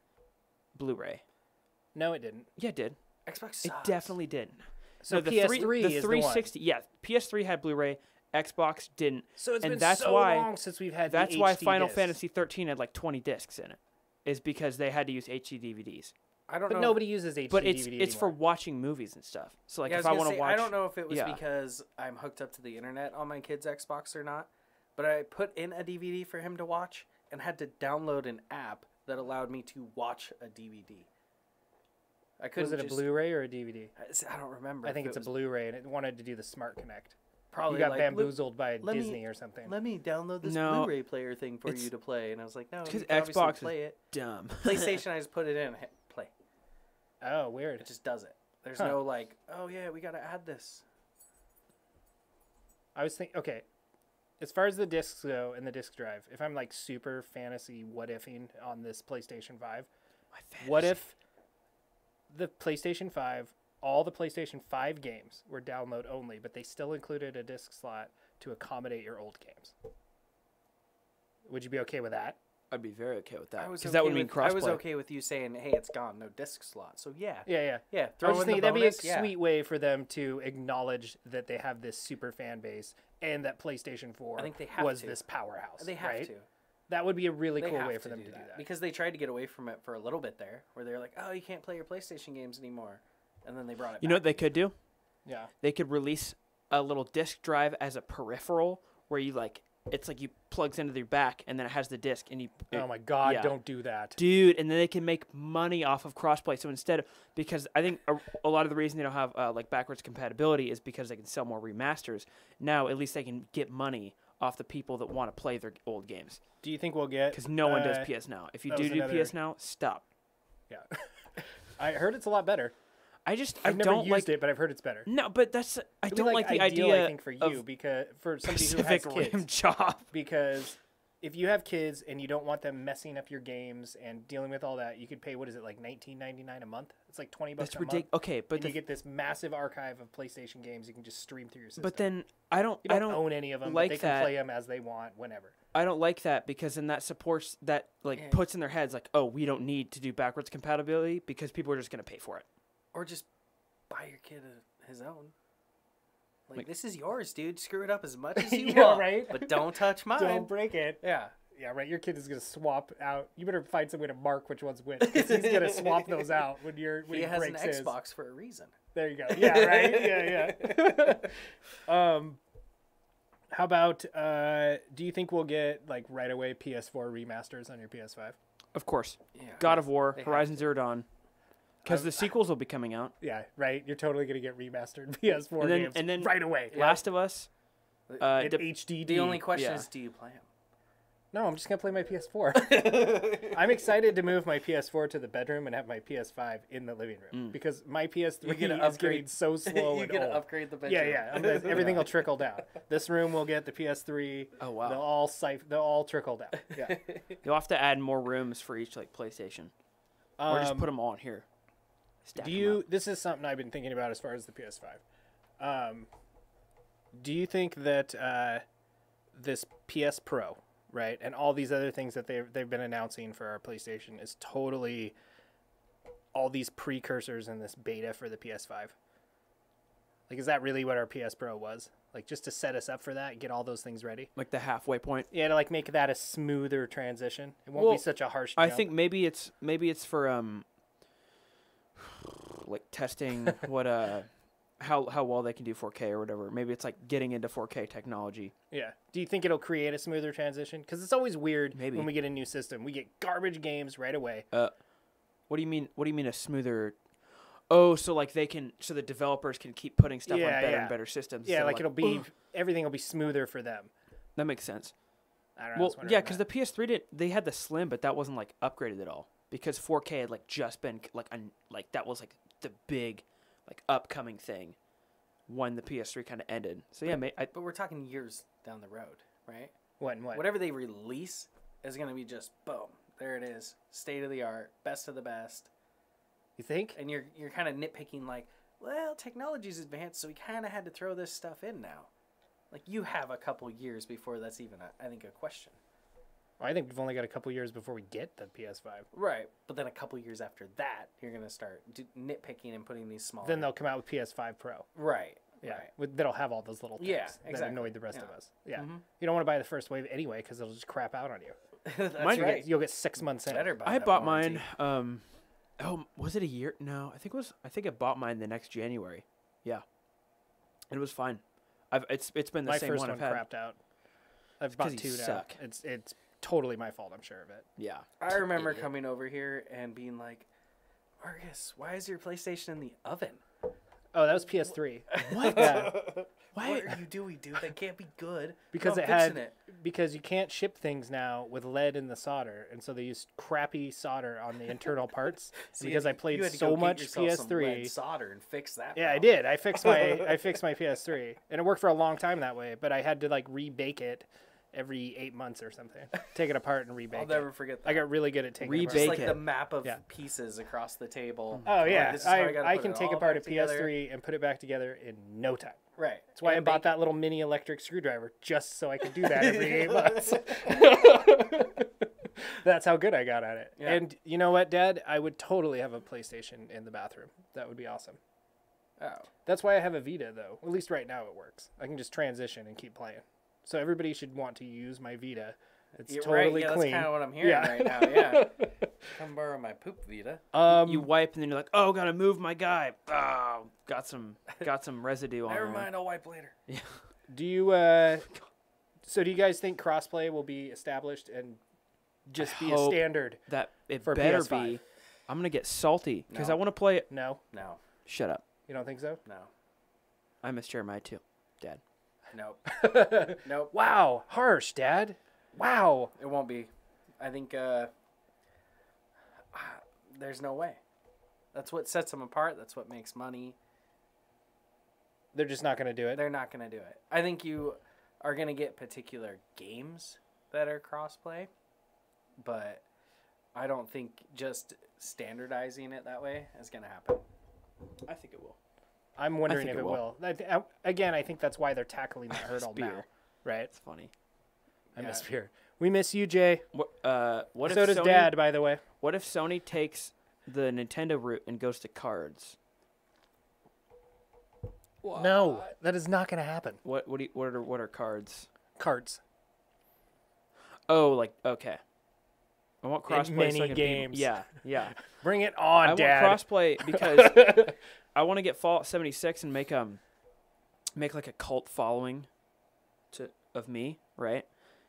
Blu-ray.
No, it didn't.
Yeah, it did.
Xbox sucks.
It definitely did.
So
No, the
PS3
the
is
360.
the one.
Yeah, PS3 had Blu-ray. Xbox didn't.
So it's
and
been
that's
so
why,
long since we've had
That's
the
why
HD
Final
discs.
Fantasy 13 had like 20 discs in it. Is because they had to use HD DVDs.
I don't
But
know.
nobody uses HD
But
DVD
it's for
anymore.
watching movies and stuff. So like
Yeah,
if I want to watch,
I don't know if it was
yeah.
because I'm hooked up to the internet on my kid's Xbox or not, but I put in a DVD for him to watch and had to download an app that allowed me to watch a DVD. I couldn't.
Was it a Blu-ray or a DVD?
I don't remember.
I think
if
it's
it was
a Blu-ray, and it wanted to do the Smart Connect.
Probably
You got
like,
bamboozled by
let me-
Disney or something.
Let me download this
No,
Blu-ray player thing for
it's-
you to play, and I was like, no,
because
you can obviously
Xbox
play
is
it.
dumb.
PlayStation, I just put it in, and hit play.
Oh, weird.
It just does it. There's
Huh.
no like, oh yeah, we gotta add this.
I was thinking, okay, as far as the discs go and the disc drive, if I'm like super fantasy what-ifing on this PlayStation 5, what if the PlayStation 5, all the PlayStation 5 games were download only, but they still included a disc slot to accommodate your old games? Would you be okay with that?
I'd be very okay with that
I was
because that would
okay
mean
with-
crossplay.
I was okay with you saying, hey, it's gone, no disc slot. So yeah,
Yeah.
yeah.
I
Throw
was just
in the
thinking that'd be
bonus.
a
Yeah.
sweet way for them to acknowledge that they have this super fan base and that PlayStation 4
I think they have
was
to.
this powerhouse.
They have
right?
to.
That would be a really
They
cool
have
way for them to do that.
because they tried to get away from it for a little bit there, where they're like, oh, you can't play your PlayStation games anymore, and then they brought it.
You know
back.
what they could do?
Yeah.
They could release a little disc drive as a peripheral where you like it's like you plugs into your back and then it has the disc and you.
Oh my God!
yeah.
Don't do that.
Dude, and then they can make money off of crossplay. So instead, because I think a lot of the reason they don't have like backwards compatibility is because they can sell more remasters. Now, at least they can get money off the people that want to play their old games.
Do you think we'll get?
Because no one does PS Now. If you
that
do
was another-
PS Now, stop.
Yeah. I heard it's a lot better.
I just
I've
I
never
don't
used
like
it, but I've heard it's better.
No, but that's I
It'd be,
don't like the
ideal,
idea.
I think for you
of
because for somebody who
Pacific
has
Rim
kids.
job.
Because if you have kids and you don't want them messing up your games and dealing with all that, you could pay what is it like $19.99 a month? It's like $20
That's
a month.
ridiculous. Okay, but
And you get this massive archive of PlayStation games you can just stream through your system.
but then I don't
you don't,
I don't
own any of them.
like
but they
that.
can play them as they want whenever.
I don't like that because then that supports that like
Yeah.
puts in their heads like, oh, we don't need to do backwards compatibility because people are just gonna pay for it.
Or just buy your kid his own. Like,
Like-
this is yours, dude. Screw it up as much as you
Yeah,
want,
right?
but don't touch mine.
Don't break it.
Yeah.
Yeah, right. Your kid is gonna swap out. You better find some way to mark which one's which. 'Cause he's gonna swap those out when
He
he
has an
breaks his.
Xbox for a reason.
There you go. Yeah, right. Yeah. How about? Do you think we'll get like right away PS4 remasters on your PS5?
Of course,
Yeah.
God of War,
They have
Horizon
to.
Zero Dawn, because the sequels will be coming out.
Yeah, right. You're totally gonna get remastered PS4
And then-
games
and then-
right away.
Last of Us.
In
de-
HD.
The only question
yeah.
is, do you play them?
No, I'm just gonna play my PS4. I'm excited to move my PS4 to the bedroom and have my PS5 in the living room because my PS3
You're gonna
is getting
upgrade-
so slow
You're
and
gonna
old.
upgrade the bedroom.
Yeah. Everything will trickle down. This room will get the PS3.
Oh, wow.
They'll all trickle down. Yeah.
You'll have to add more rooms for each like PlayStation, or just put them all in here. Stack
Do
'em
you?
up.
This is something I've been thinking about as far as the PS5. Do you think that this PS Pro, right, and all these other things that they've been announcing for our PlayStation is totally all these precursors in this beta for the PS5? Like, is that really what our PS Pro was? Like, just to set us up for that, get all those things ready?
Like the halfway point?
Yeah, to like make that a smoother transition. It won't
Well,
be such a harsh.
I
jump.
think maybe it's for like testing what how well they can do 4K or whatever. Maybe it's like getting into 4K technology.
Yeah. Do you think it'll create a smoother transition? Because it's always weird
Maybe.
when we get a new system. We get garbage games right away.
What do you mean? What do you mean a smoother? Oh, so like so the developers can keep putting stuff on
Yeah,
better
yeah.
and better systems.
Yeah,
instead of
like it'll be everything will be smoother for them.
that makes sense.
I don't know.
Well,
that's what
yeah,
I'm
because
at.
the PS3 they had the slim, but that wasn't like upgraded at all because 4K had like just been like that was like the big like upcoming thing when the PS3 kind of ended. So yeah,
But we're talking years down the road, right?
what?
Whatever they release is going to be just boom. There it is. State of the art, best of the best.
You think?
And you're kind of nitpicking like, well, technology's advanced, so we kind of had to throw this stuff in now. Like, you have a couple years before that's even, I think, a question.
Well, I think we've only got a couple years before we get the PS5.
Right. But then a couple years after that, you're going to start nitpicking and putting these small...
Then they'll come out with PS5 Pro.
Right.
Yeah,
Right.
that'll have all those little things
Yeah,
that
exactly.
annoyed the rest
Yeah.
of us. Yeah,
Mhm.
you don't want to buy the first wave anyway because it'll just crap out on you.
That's
Mine-
You'll
right.
you'll get 6 months in.
Better buy
I
that
bought
warranty.
mine Oh, was it a year? No, I think I bought mine the next January. Yeah, and it was fine. It's been the
My
same
first
one
one
I've had.
crapped out. I've
'Cause
bought
you
2 now.
suck.
It's totally my fault. I'm sure of it.
Yeah,
I remember coming over here and being like, Marcus, why is your PlayStation in the oven?
Oh, that was PS3.
What?
Yeah.
What are you doing, dude? That can't be good.
Because
I'm
it
fixing
had because you can't ship things now with lead in the solder, and so they use crappy solder on the internal parts.
So
because I
you
played
had to
so
go get
much
yourself some lead
PS3.
solder and fix that.
Yeah, I
problem.
did. I fixed my PS3, and it worked for a long time that way. But I had to like rebake it every 8 months or something. Take it apart and rebake
I'll
it.
never forget that.
I got really good at taking it
Just
Rebake
apart.
like
it.
the map of
Yeah.
pieces across the table.
Oh
Like,
yeah,
this is how gotta
I
put
can
it
take
all
apart a
back together.
PS3 and put it back together in no time.
Right.
That's why I
And
bought
bake
that little mini electric screwdriver, just so I could do that every 8 months. That's how good I got at it.
Yeah.
And you know what, Dad? I would totally have a PlayStation in the bathroom. That would be awesome.
it. Oh.
That's why I have a Vita, though. At least right now it works. I can just transition and keep playing. So everybody should want to use my Vita. It's
Yeah,
totally
right. Yeah,
clean.
that's kind of what I'm hearing
Yeah.
right now. Yeah. Come borrow my poop Vita.
you wipe and then you're like, oh, gotta move my guy. Oh, got some residue on
Never
there.
mind, I'll wipe later.
Do you so do you guys think crossplay will be established and just
I
be a
hope
standard?
That it
for
better
PS5.
be. I'm gonna get salty because
No.
I want to play it.
No,
No.
Shut up.
you don't think so?
No.
I miss Jeremiah too, Dad.
Nope. Nope.
Wow, harsh, Dad. Wow.
It won't be. I think there's no way. That's what sets them apart. That's what makes money.
They're just not going to do it.
They're not going to do it. I think you are going to get particular games that are crossplay, but I don't think just standardizing it that way is going to happen.
I think it will.
I'm wondering
think
if
it
it
will.
will. Again, I think that's why they're tackling that hurdle now.
Spear.
Right?
It's funny.
I miss Spear. We miss you, Jay.
What
So
if
does
Sony,
Dad, by the way.
What if Sony takes the Nintendo route and goes to cards?
No, that is not going to happen.
What are cards?
Carts.
Oh, like okay. I want
In
crossplay.
many
so I can
games.
Yeah.
Bring it on,
I
Dad.
want crossplay because I want to get Fallout 76 and make like a cult following of me, right?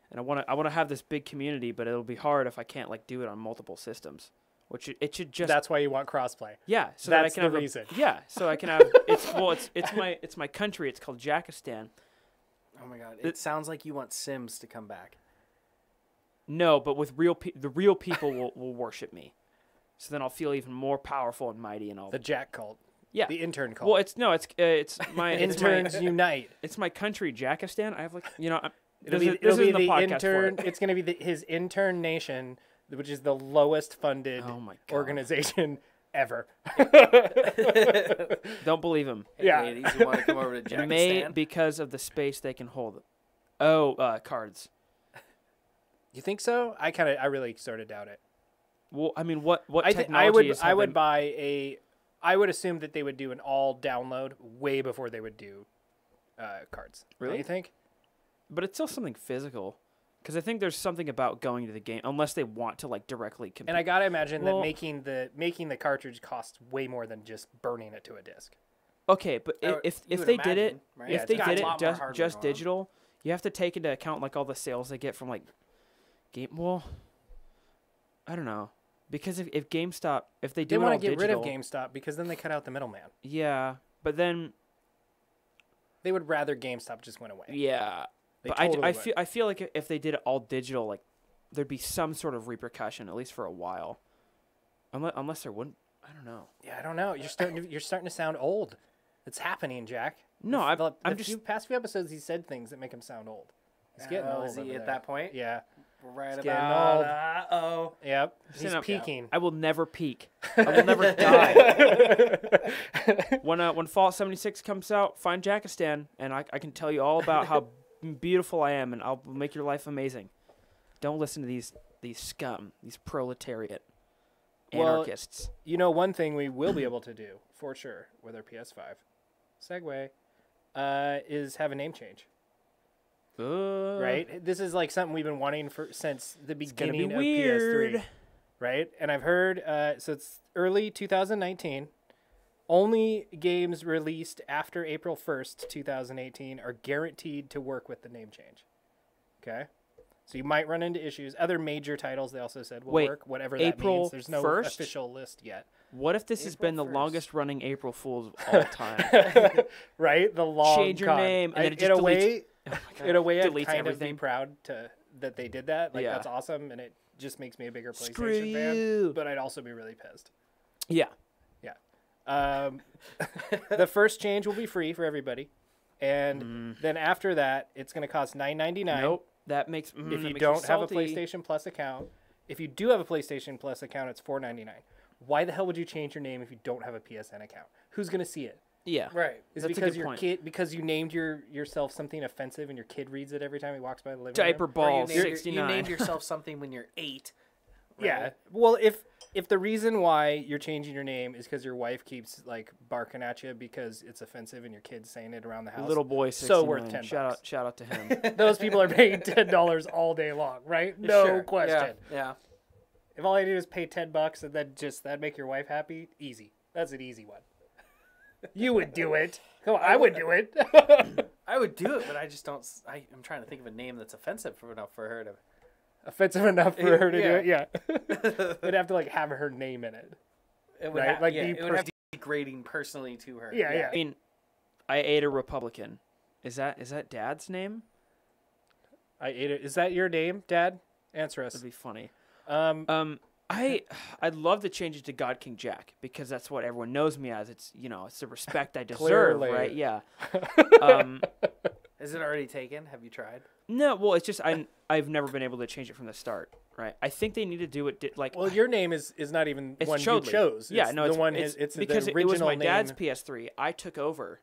And I want to have this big community, but it'll be hard if I can't like do it on multiple systems. Which it should just
That's why you want crossplay.
yeah, so
that's
that I can
the
have
reason.
Yeah, so I can have it's my country. It's called Jackistan.
Oh my god! It sounds like you want Sims to come back.
No, but with the real people will worship me. So then I'll feel even more powerful and mighty and all.
The Jack cult.
Yeah.
The intern cult.
Well, it's my
Interns unite.
it's my country, Jackistan. I have like
It'll
this
be
isn't the
the
podcast
intern.
for it.
It's going to be his intern nation, which is the lowest funded
Oh my God.
organization ever.
Don't believe him.
Hey,
Yeah.
ladies who want to come over to
It may
Jackistan.
because of the space they can hold. Oh, cards.
You think so? I really sort of doubt it.
Well, I mean, what
I
technology
would
is
I would
having-
buy a. I would assume that they would do an all download way before they would do cards. Don't
Really?
you think?
But it's still something physical. Because I think there's something about going to the game, unless they want to like directly compete.
And I gotta imagine
Well-
that making the cartridge costs way more than just burning it to a disc.
Okay, but
I would-
if
you would
they did it,
imagine, right?
Yeah,
if
it's
they
got
did
a
it
lot more hardware
just
going on.
digital, you have to take into account like all the sales they get from like game. Well, I don't know, because if GameStop, if they
They
do it all
want to get
digital,
rid of GameStop because then they cut out the middleman.
yeah, but then
They would rather GameStop just went away.
yeah,
They
but
totally
I
would.
feel like if they did it all digital, like there'd be some sort of repercussion at least for a while, unless there wouldn't. I don't know.
Yeah, I don't know. You're starting to sound old. It's happening, Jack.
No, I'm just
past few episodes he said things that make him sound old. He's getting old.
Is he
over
at
there.
that point?
Yeah.
We're right
getting
about.
old.
Uh-oh.
Yep. He's
Stand up.
peaking.
I will never peak. I will never die. When Fallout 76 comes out, find Jackistan, and I can tell you all about how beautiful I am, and I'll make your life amazing. Don't listen to these scum, these proletariat
Well,
anarchists.
You know, one thing we will be able to do for sure with our PS5, segue, is have a name change. Right? This is like something we've been wanting since the
It's gonna be
beginning of
weird.
PS3. right? And I've heard, so it's early 2019. Only games released after April 1st, 2018 are guaranteed to work with the name change. Okay? So you might run into issues. Other major titles, they also said, will work, whatever that
April
means. There's no
1st?
official list yet.
What if this has been the
1st.
longest running April Fool's of all time?
Right? The long
Change your
con.
name, and then it
in
just
a way,
Oh my God.
in a way, I'd
Deletes
kind of be
everything.
proud that they did that. Like,
Yeah.
that's awesome, and it just makes me a bigger
Screw
PlayStation fan.
you.
But I'd also be really pissed.
Yeah.
The first change will be free for everybody, and then after that, it's going to cost $9.99.
Nope. That makes
If
that
you
makes
don't have a
salty.
PlayStation Plus account. If you do have a PlayStation Plus account, it's $4.99. Why the hell would you change your name if you don't have a PSN account? Who's going to see it?
Yeah.
Right.
Is
That's
it
a
because
good
your
point.
kid, because you named yourself something offensive and your kid reads it every time he walks by the living
Diaper
room?
Or you
balls.
named,
69.
you named yourself something when you're 8. Right?
Yeah. Well, if the reason why you're changing your name is because your wife keeps like barking at you because it's offensive and your kid's saying it around the house,
Little boy 69.
so worth $10.
Shout out to him.
Those people are paying $10 all day long, right? No
Sure.
question.
Yeah.
If all I do is pay $10 and then just that make your wife happy, easy. That's an easy one. You would do it. Come on, I would do it.
I would do it, but I just don't. I'm trying to think of a name that's offensive enough for her to.
Offensive enough for her to do it.
Yeah.
Yeah. It'd have to like have her name in it.
It would,
Right, like
yeah,
be
it would have to be degrading personally to her.
Yeah, yeah.
I mean, I ate a Republican. Is that Dad's name?
I ate it. Is that your name, Dad? Answer us.
That'd be funny. I'd love to change it to God King Jack because that's what everyone knows me as. It's it's the respect I deserve,
Clearly.
right? Yeah.
Is it already taken? Have you tried?
No, well, it's just I've never been able to change it from the start, right? I think they need to do it like
Well, your name is not even
it's
one
Chodley.
you chose.
Yeah,
It's
no,
the
it's
one.
it's
The
because
original
it was my dad's
name,
PS3. I took over.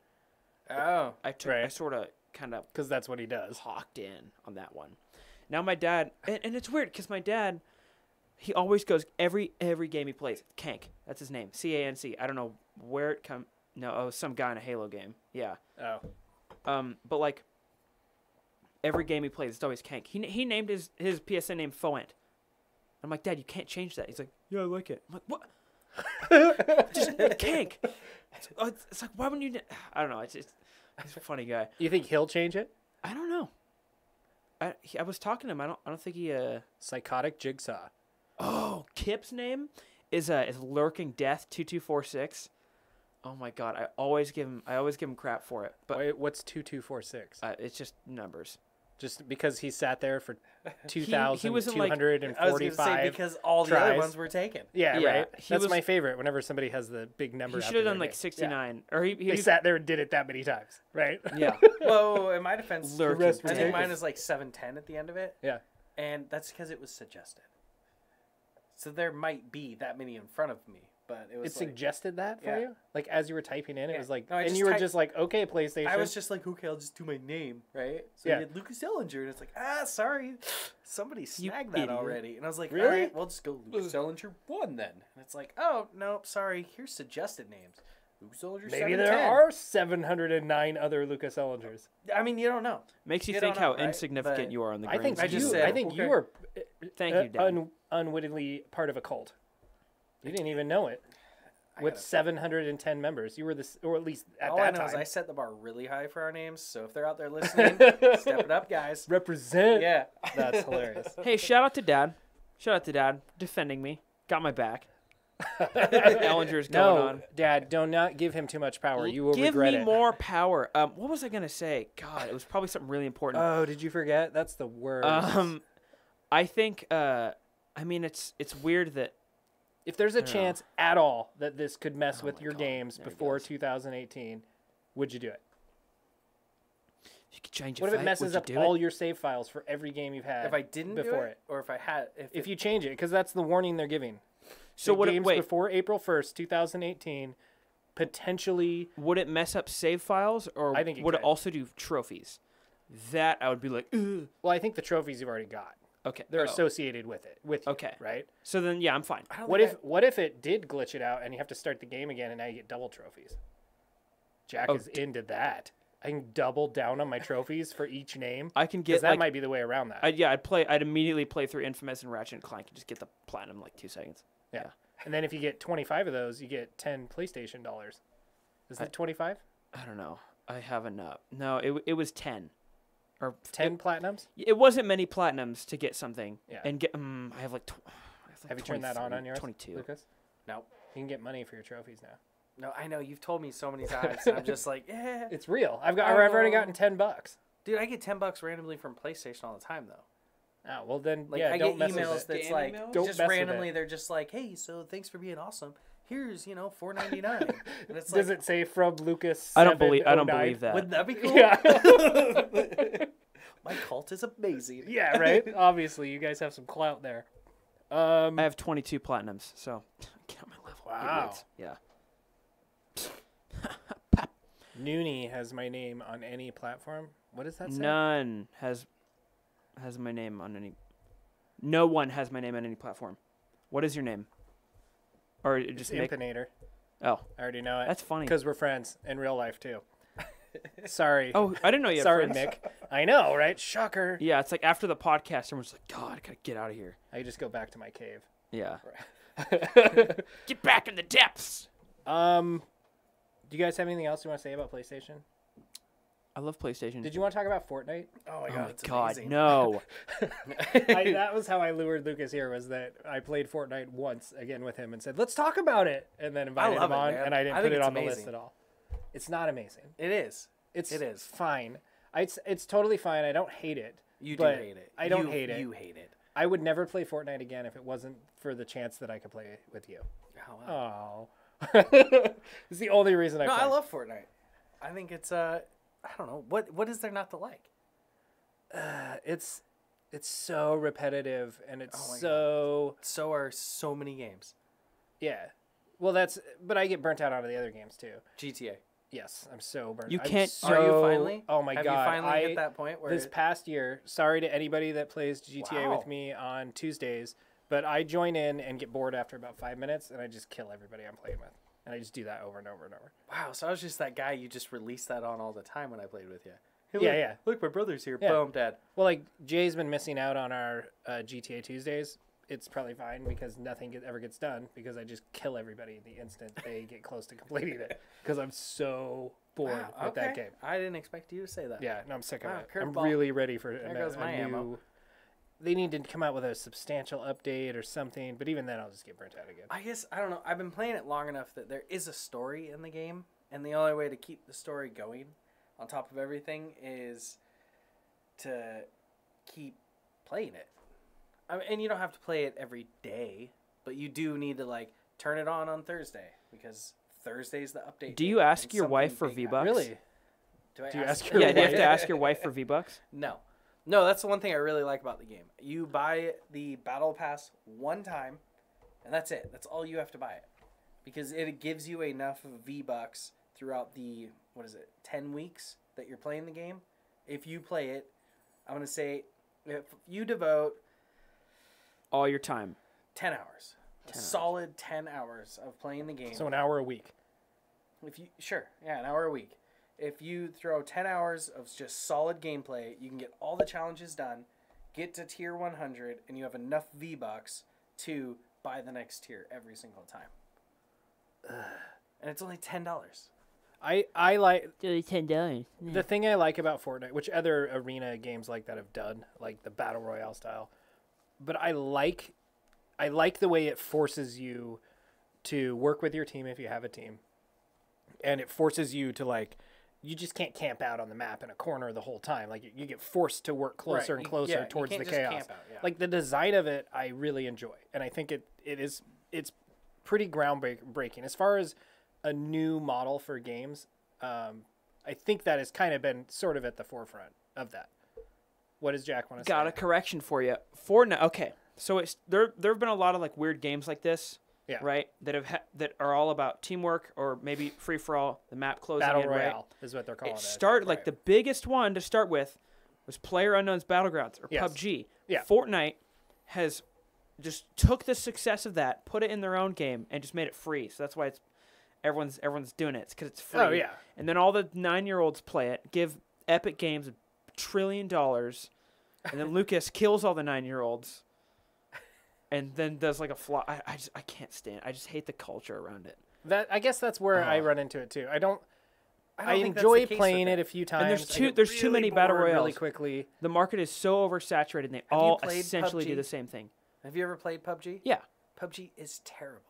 Oh.
I
Right.
sort of kind of
because that's what he does.
hawked in on that one. Now my dad, and it's weird because my dad, he always goes every game he plays. Cank, that's his name, CANC. I don't know where it come. No, some guy in a Halo game. Yeah.
Oh,
But like every game he plays, it's always Cank. He named his PSN name Foent. I'm like, Dad, you can't change that. He's like, yeah, I like it. I'm like, what? Just Cank. It's like, why wouldn't you? I don't know. He's a funny guy.
you think he'll change it?
I don't know. I was talking to him. I don't think he.
Psychotic Jigsaw.
Oh, Kip's name is Lurking Death 2246. Oh my God! I always give him crap for it, but
Wait, what's 2246?
it's just numbers.
Just because he sat there for
he was in, like-
2,245.
I was going to say because all the other
tries.
ones were taken.
Yeah,
Yeah,
right.
he
That's
was-
my favorite. Whenever somebody has the big number,
He
after
should have
their
done like
name.
69, or
Yeah.
he
They sat there and did it that many times, right?
yeah.
Whoa, in my defense,
Lurking
rest were
I
Death.
think
taken.
mine is like 710 at the end of it.
Yeah.
And that's because it was suggested. So there might be that many in front of me, but it was
It suggested that for
Yeah.
you? Like as you were typing in, it
Yeah.
was like,
No, I
and
just
you were
typed-
just like, okay, PlayStation.
I was just like, okay, I'll just do my name, right? So
Yeah.
you had Lukas Ellinger, and it's like, sorry, somebody snagged that
idiot.
already. And I was like,
Really?
all right, we'll just go Lukas Ellinger 1 then. And it's like, oh, no, sorry, here's suggested names. Lukas Ellinger
Maybe
710.
there are 709 other Lucas Ellingers.
I mean, you don't know.
Makes you
You
think
don't know,
how
right?
insignificant
But
you are on the
I
grand
think
I
scheme
just
of
said-
it.
I think
okay.
you were
Thank you, Dad.
unwittingly part of a cult. You didn't even know it. With 710 members, you were this, or at least at
All I
that
know is
time.
I set the bar really high for our names, so if they're out there listening, step it up, guys.
Represent.
Yeah.
That's hilarious.
Hey, shout out to Dad, defending me, got my back. Ellinger's going
No,
on.
Dad, do not give him too much power. You will
Give
regret
me
it.
more power. What was I gonna say? God, it was probably something really important.
Oh, did you forget? That's the worst.
I think. I mean, it's weird that.
If there's a
know.
chance at all that this could mess with
my
your
God,
games
there it
before
goes.
2018, would you do it?
You could change it.
What if it messes up all your save files for every game you've had
If I didn't
before
do it, or if I had,
If you change it, because that's the warning they're giving.
So
The
would it
games
wait?
before April 1st, 2018, potentially.
Would it mess up save files, or
I think it
would it
could.
also do trophies? That I would be like, ugh.
Well, I think the trophies you've already got.
Okay.
They're
Oh.
associated with it. With you,
Okay.
right?
So then, yeah, I'm fine.
I don't
What
think
if it did glitch it out and you have to start the game again and now you get double trophies? Jack
Oh,
is into that. I can double down on my trophies for each name.
I can
Because
get
that might be the way around that.
I'd immediately play through Infamous and Ratchet and Clank and just get the platinum in like 2 seconds.
Yeah. And then if you get 25 of those, you get 10 PlayStation dollars. Is it 25?
I don't know. I haven't. No, it was 10. Or
10 platinums?
It wasn't many platinums to get something.
Yeah.
And get I have like.
Have you turned that on yours?
22.
Lucas?
No.
You can get money for your trophies now.
No, I know. You've told me so many times. And I'm just like, yeah.
It's real. I've already gotten $10.
Dude, I get $10 randomly from PlayStation all the time, though.
Oh, well then,
Like,
yeah,
I
don't
get
mess with
emails
it.
that's
Scam
like,
emails?
Don't
just
mess with
randomly,
it.
they're just like, hey, so thanks for being awesome. Here's, $4.99. And it's
Does
like,
it say from Lucas?
I don't believe
709?
that.
wouldn't that be cool?
Yeah.
My cult is amazing.
Yeah, right? Obviously, you guys have some clout there.
I have 22 platinums, so get on my level.
Wow.
Yeah.
Noonie has my name on any platform. What does that say?
None has my name on any. No one has my name on any platform. What is your name? Or just make.
Impinator.
Oh,
I already know it.
that's funny.
Because we're friends in real life, too. Sorry.
Oh, I didn't know you had
Sorry,
friends.
Mick. I know, right? Shocker.
Yeah, it's like after the podcast, everyone's like, God, I gotta get out of here.
I just go back to my cave.
Yeah. Get back in the depths.
Do you guys have anything else you want to say about PlayStation?
I love PlayStation.
Did you want to talk about Fortnite?
Oh my
Oh
god,
my
it's
God,
amazing.
no.
That was how I lured Lucas here, was that I played Fortnite once again with him and said, let's talk about it. And then invited
love
him
it,
on,
man.
and I didn't
I
put
think
it
it's
on the list
amazing.
at all. It's not amazing.
It is.
It
is.
fine. It's totally fine. I don't hate it.
You do
but
hate it.
I don't hate it.
You hate it.
I would never play Fortnite again if it wasn't for the chance that I could play with you.
Oh, wow.
Oh. It's the only reason I
No,
play.
I love Fortnite. I think it's I don't know. What is there not to like?
It's so repetitive, and it's
Oh my
so...
So are so many games.
Yeah. Well, but I get burnt out on the other games, too.
GTA.
Yes, I'm so burnt.
You
I'm
can't-
So,
Are you finally?
Oh my
Have
god!
you finally
I,
hit that point where
this past year, sorry to anybody that plays GTA
Wow.
with me on Tuesdays, but I join in and get bored after about 5 minutes, and I just kill everybody I'm playing with, and I just do that over and over and over.
Wow, so I was just that guy you just released that on all the time when I played with you. Hey,
Yeah,
look,
yeah.
Look, my brother's here.
Yeah.
Boom, Dad.
Well, like Jay's been missing out on our GTA Tuesdays. It's probably fine because nothing ever gets done because I just kill everybody the instant they get close to completing it because I'm so bored
Wow,
with that game.
I didn't expect you to say that.
Yeah, no, I'm sick of
Wow,
it. I'm
curveball.
really ready for
There goes my
a new.
ammo.
They need to come out with a substantial update or something, but even then, I'll just get burnt out again.
I guess, I don't know. I've been playing it long enough that there is a story in the game, and the only way to keep the story going on top of everything is to keep playing it. And you don't have to play it every day, but you do need to, like, turn it on Thursday, because Thursday's the update.
Do you
date,
ask
and
your wife
something
for
big
V-Bucks?
happens.
Really?
Do I
Do you
ask
ask
her?
your
Yeah, do you have to
wife?
ask your wife for V-Bucks?
No. No, that's the one thing I really like about the game. You buy the Battle Pass one time, and that's it. That's all you have to buy it. Because it gives you enough of V-Bucks throughout the, 10 weeks that you're playing the game. If you play it, I'm going to say, if you devote
All your time.
10 hours,
10 hours.
solid 10 hours of playing the game.
So an hour a week.
An hour a week. If you throw 10 hours of just solid gameplay, you can get all the challenges done, get to tier 100, and you have enough V-Bucks to buy the next tier every single time. And it's only $10.
I like
$10.
the thing I like about Fortnite, which other arena games like that have done, like the battle royale style. But I like the way it forces you to work with your team if you have a team, and it forces you to, like, you just can't camp out on the map in a corner the whole time. Like, you get forced to work closer and closer towards the chaos.
Camp out, yeah.
Like, the design of it, I really enjoy, and I think it's pretty groundbreaking as far as a new model for games. I think that has kind of been sort of at the forefront of that. What does Jack want to say?
Got a correction for you. Fortnite. Okay, so there have been a lot of like weird games like this,
Yeah.
right? That are all about teamwork or maybe free for all. The map closing
Battle
in,
Royale
right?
is what they're calling
It
it.
started like the biggest one to start with was PlayerUnknown's Battlegrounds or
Yes.
PUBG.
Yeah.
Fortnite has just took the success of that, put it in their own game, and just made it free. So that's why everyone's doing it because it's free.
Oh, yeah.
And then all the 9-year-olds play it, give Epic Games $1 trillion, and then Lucas kills all the 9-year-olds, and then does like a flaw. I can't stand. I just hate the culture around it.
I guess that's where I run into it too. I
don't think that's
enjoy
the case
playing
with
it a few times.
And there's too many battle
bored really
royales.
quickly.
The market is so oversaturated, and they
Have you
all
played
essentially do
PUBG?
the same thing.
Have you ever played PUBG?
Yeah,
PUBG is terrible.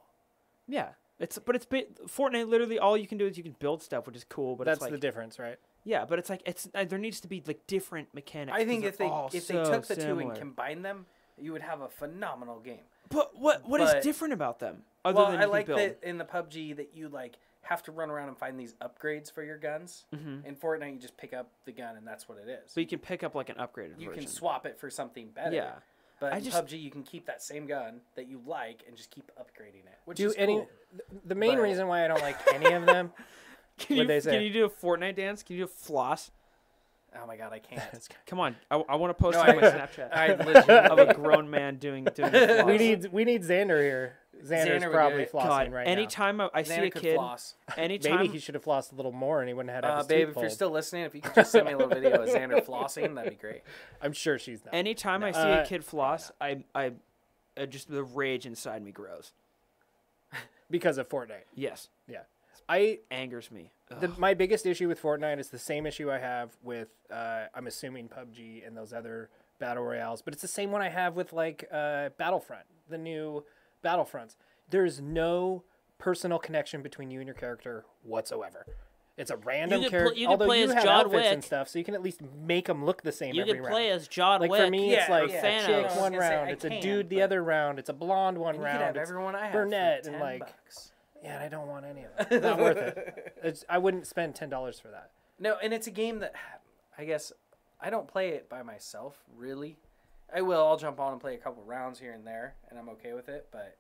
yeah. Fortnite. Literally, all you can do is you can build stuff, which is cool. But
That's
it's like,
the difference, right?
yeah, but it's like there needs to be like different mechanics.
I think
'cause
if
they're all
they
so
took the two
similar.
and combined them, you would have a phenomenal game.
But what is
But-
different about them? Other
Well,
than you
I
can
like
build?
that in the PUBG that you like have to run around and find these upgrades for your guns. In Fortnite, you just pick up the gun and that's what it is.
So you can pick up like an upgraded
You
version.
can swap it for something better.
Yeah.
But
I
in
just-
PUBG, you can keep that same gun that you like and just keep upgrading it, which
Do
is
any
cool.
the main
But-
reason why I don't like any of them? What'd they say?
Can you do a Fortnite dance? Can you do a floss?
Oh my god, I can't.
Come on, I want to post
No,
it on my
I
Snapchat
legit.
of a grown man doing a floss.
we need Xander here. Xander's
Xander would
probably
do it.
flossing
God,
right
anytime I see
Xander
a
could
kid,
floss.
now.
anytime
Maybe he should have flossed a little more, and he wouldn't have had to have his
Babe,
tooth
if you're
pulled.
still listening, if you could just send me a little video of Xander flossing, that'd be great.
I'm sure she's not.
anytime I see a kid floss, I just the rage inside me grows.
Because of Fortnite.
Yes,
Yeah.
angers me.
My biggest issue with Fortnite is the same issue I have with, I'm assuming PUBG and those other battle royales, but it's the same one I have with like Battlefront, the new Battlefronts. There's no personal connection between you and your character whatsoever. It's a random character.
you could
Although
play
you
as
have
John
outfits and
Wick.
stuff, so you can at least make them look the same
You
every
could
round.
play as John
Like
Wick.
for me, it's
Yeah,
like
yeah.
a chick
I was
one
gonna say,
round,
I
it's a
can,
dude the
but-
other round, it's a blonde one
And you could
round,
have
it's
everyone I have
brunette,
for
and
$10
like,
bucks.
yeah, and I don't want any of that. It's not worth it. I wouldn't spend $10 for that.
No, and it's a game that I guess I don't play it by myself, really. I'll jump on and play a couple rounds here and there, and I'm okay with it, but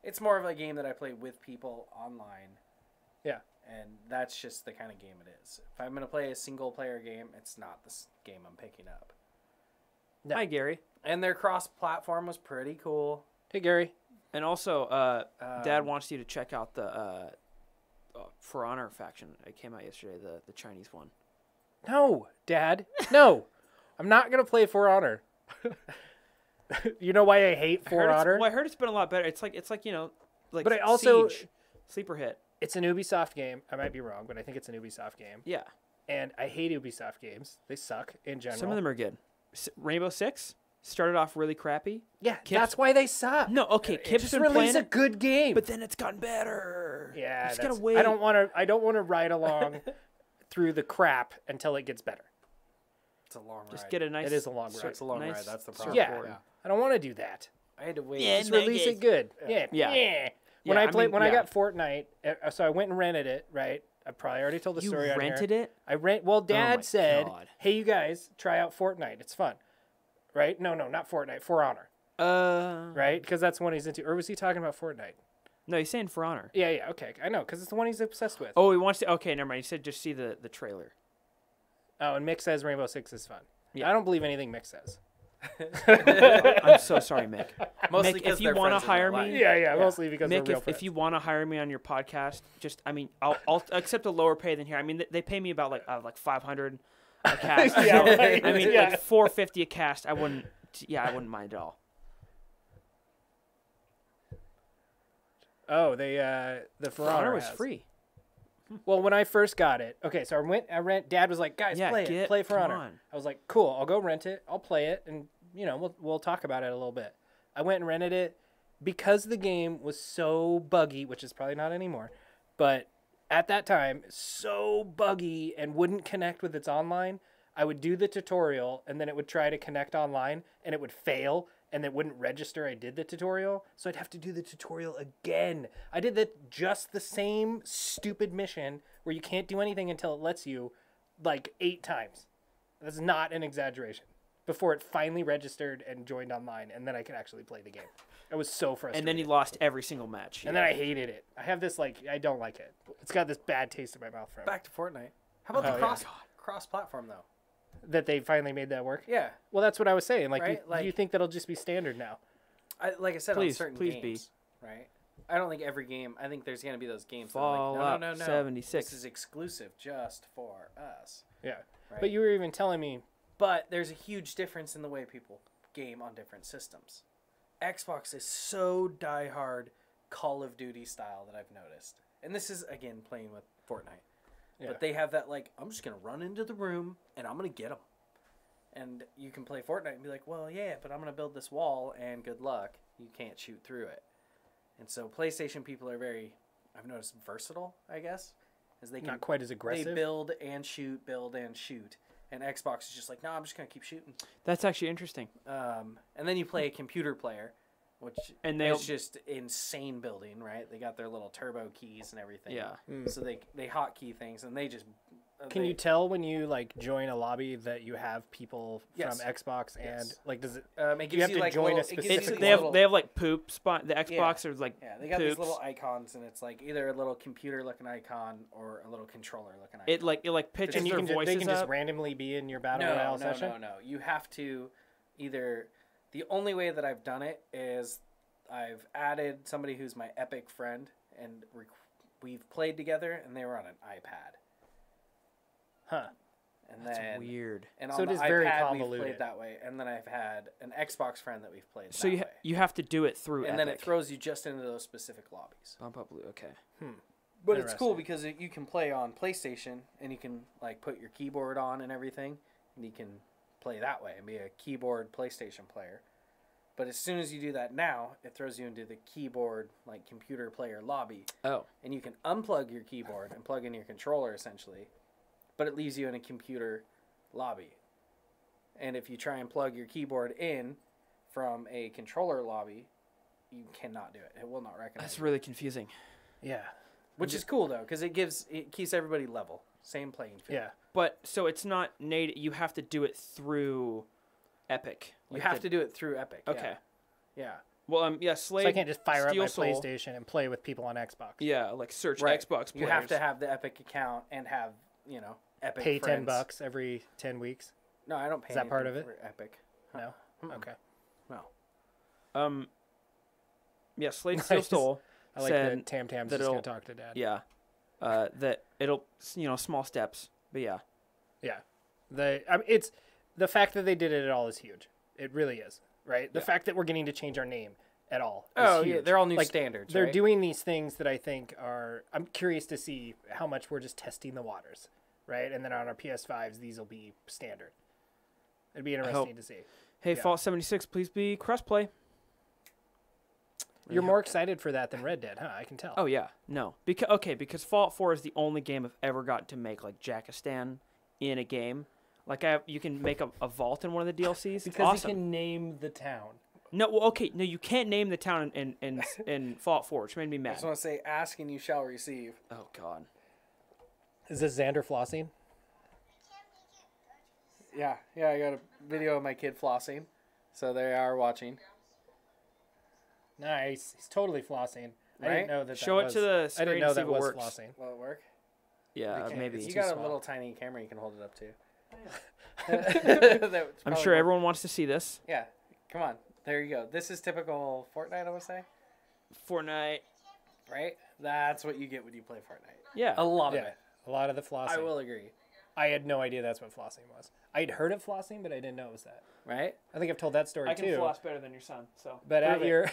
it's more of a game that I play with people online,
Yeah.
and that's just the kind of game it is. If I'm going to play a single-player game, it's not this game I'm picking up.
No.
Hi, Gary.
And their cross-platform was pretty cool.
Hey, Gary.
And also, Dad wants you to check out the For Honor faction. It came out yesterday, the Chinese one.
No, Dad. No. I'm not going to play For Honor. You know why I hate For Honor?
Well, I heard it's been a lot better. It's like like.
But I also-
Siege, sleeper hit.
It's an Ubisoft game. I might be wrong, but I think it's an Ubisoft game.
Yeah,
And I hate Ubisoft games. They suck in general.
some of them are good. Rainbow Six started off really crappy.
Yeah,
Kip's-
that's why they suck.
No, okay, Kip's
Just
been
release
playing
a
it,
good game.
but then it's gotten better.
yeah,
you just
that's-
gotta wait.
I don't want to ride along through the crap until it gets better.
It's a long ride.
Just get a nice.
It is a long ride.
It's a long
nice
ride. That's the
surfboard.
problem.
Yeah, I don't want to do that.
I had to wait.
Yeah,
Just
no,
release
okay.
it good. Yeah.
Yeah.
When
Yeah,
I
I
played,
mean,
when I
yeah.
got Fortnite, so I went and rented it. Right, I probably already told the
You
story. on
rented
here.
it?
I rent. Well, Dad
my
said,
God.
"Hey, you guys, try out Fortnite. It's fun." Right? No, not Fortnite. For Honor. Right? Because that's the one he's into. Or was he talking about Fortnite?
No, he's saying For Honor.
Yeah. Okay, I know, because it's the one he's obsessed with.
Oh, he wants to. Okay, never mind. He said just see the trailer.
Oh, and Mick says Rainbow Six is fun.
Yeah.
I don't believe anything Mick says.
I'm so sorry, Mick.
Mostly
Mick,
'cause
if you
they're
want to
friends in real
hire
life.
me,
Yeah, mostly because
Mick,
we're real
if
friends.
you want to hire me on your podcast, just I'll accept a lower pay than here. I mean, they pay me about like $500 a cast.
Yeah,
So,
right.
I mean,
Yeah.
like $450 a cast. I wouldn't mind at all.
Oh, the For
For Honor
Honor
was
has.
free.
Well, when I first got it, okay, so I rent. Dad was like, "Guys,
Yeah,
play For
come
Honor."
on.
I was like, "Cool, I'll go rent it. I'll play it, and we'll talk about it a little bit." I went and rented it because the game was so buggy, which is probably not anymore, but at that time, so buggy and wouldn't connect with its online. I would do the tutorial, and then it would try to connect online, and it would fail, and it wouldn't register I did the tutorial, so I'd have to do the tutorial again. I did just the same stupid mission where you can't do anything until it lets you, like 8 times. That's not an exaggeration. Before it finally registered and joined online, and then I could actually play the game. I was so frustrated.
And then he lost every single match.
And then I hated it. I have this, I don't like it. It's got this bad taste in my mouth from it.
Back to Fortnite. How about
Oh,
the
yeah.
cross-platform, though?
That they finally made that work.
Yeah.
Well, that's what I was saying. Like,
Right?
do you think that'll just be standard now?
Like I said,
Please,
on certain
please be.
games, right? I don't think every game. I think there's gonna be those games that are
Fallout
like, no.
76.
This is exclusive just for us.
Yeah.
Right?
But you were even telling me.
But there's a huge difference in the way people game on different systems. Xbox is so diehard Call of Duty style that I've noticed. And this is, again, playing with Fortnite.
Yeah.
But they have that, like, I'm just going to run into the room and I'm going to get them. And you can play Fortnite and be like, well, yeah, but I'm going to build this wall and good luck. You can't shoot through it. And so PlayStation people are very, I've noticed, versatile, I guess. As they can,
Not quite as aggressive.
They build and shoot. And Xbox is just like, no, I'm just going to keep shooting.
That's actually interesting.
And then you play a computer player, which is just insane building, right? They got their little turbo keys and everything.
Yeah.
So they hotkey things, and they just...
Can you tell when you like join a lobby that you have people
Yes.
from Xbox and
Yes.
like does it?
it
Do you have to join a specific?
They have like poop spot. The Xbox are like
Yeah, they got
poops.
these little icons, and it's like either a little computer-looking icon or a little controller-looking icon.
It pitches
And you
their
can
voices
they can just
up.
randomly be in your battle royale session.
No. You have to either... The only way that I've done it is I've added somebody who's my Epic friend, and we've played together, and they were on an iPad.
Huh.
And
That's
then,
weird.
And
So
on
it
the
is very
iPad, we've
convoluted.
played that way. And then I've had an Xbox friend that we've played
So
that way.
you have to do it through
And
Epic.
then it throws you just into those specific lobbies.
Bump up blue. Okay.
But it's cool
Interesting.
because you can play on PlayStation, and you can like put your keyboard on and everything, and you can play that way and be a keyboard PlayStation player. But as soon as you do that now, it throws you into the keyboard like computer player lobby,
Oh.
and you can unplug your keyboard and plug in your controller essentially, but it leaves you in a computer lobby. And if you try and plug your keyboard in from a controller lobby, you cannot do it. It will not recognize
That's
it.
really confusing.
Yeah.
Which is cool though, because it keeps everybody level, same playing field.
Yeah.
But so it's not native. You have to do it through Epic.
You have to do it through Epic.
Okay.
Yeah.
Well, yeah. Slave.
So I can't just fire up
Steel
my
Soul.
PlayStation and play with people on Xbox.
Yeah, like search
Right.
Xbox players.
You have to have the Epic account and have Epic.
Pay
friends.
$10 every 10 weeks.
No, I don't pay.
Is that part
anything
of it?
For Epic.
No. Okay.
No.
Yeah, Slade Steel
Nice.
Soul
I like
said
that Tam's
that
just gonna
it'll-
talk to Dad.
Yeah. That it'll small steps, but yeah.
Yeah. It's the fact that they did it at all is huge. It really is, right? The fact that we're getting to change our name at all. Is huge.
they're all new
Like,
standards.
They're
right?
doing these things that I think are. I'm curious to see how much we're just testing the waters, right? And then on our PS5s, these will be standard. It'd be interesting to see.
Hey,
Yeah.
Fallout 76, please be crossplay.
You're more excited for that than Red Dead, huh? I can tell.
Oh yeah, no, because Fallout 4 is the only game I've ever gotten to make like Jackistan in a game. Like you can make a vault in one of the DLCs.
because
awesome.
you can name the town.
No, well, okay, no, you can't name the town in Fallout 4, which made me
I
mad.
just want to say, ask and you shall receive.
Oh God.
Is this Xander flossing?
Yeah, I got a video of my kid flossing, so they are watching.
Nice. He's totally flossing. I
Right?
didn't know that.
Show
that
it
was,
to the
I
screen
didn't
to
know
see
that
if it
was
works.
flossing.
Will it work?
Yeah,
Okay.
maybe.
You
Too
got a
small.
little tiny camera you can hold it up to.
I'm sure everyone wants to see this.
Yeah, come on. There you go. This is typical Fortnite, I would say.
Fortnite.
Right? That's what you get when you play Fortnite.
Yeah.
A lot of
Yeah,
it.
a lot of the flossing.
I will agree.
I had no idea that's what flossing was. I'd heard of flossing, but I didn't know it was that.
Right?
I think I've told that story
I can
too.
floss better than your son, so.
But
prove
at
it.
your,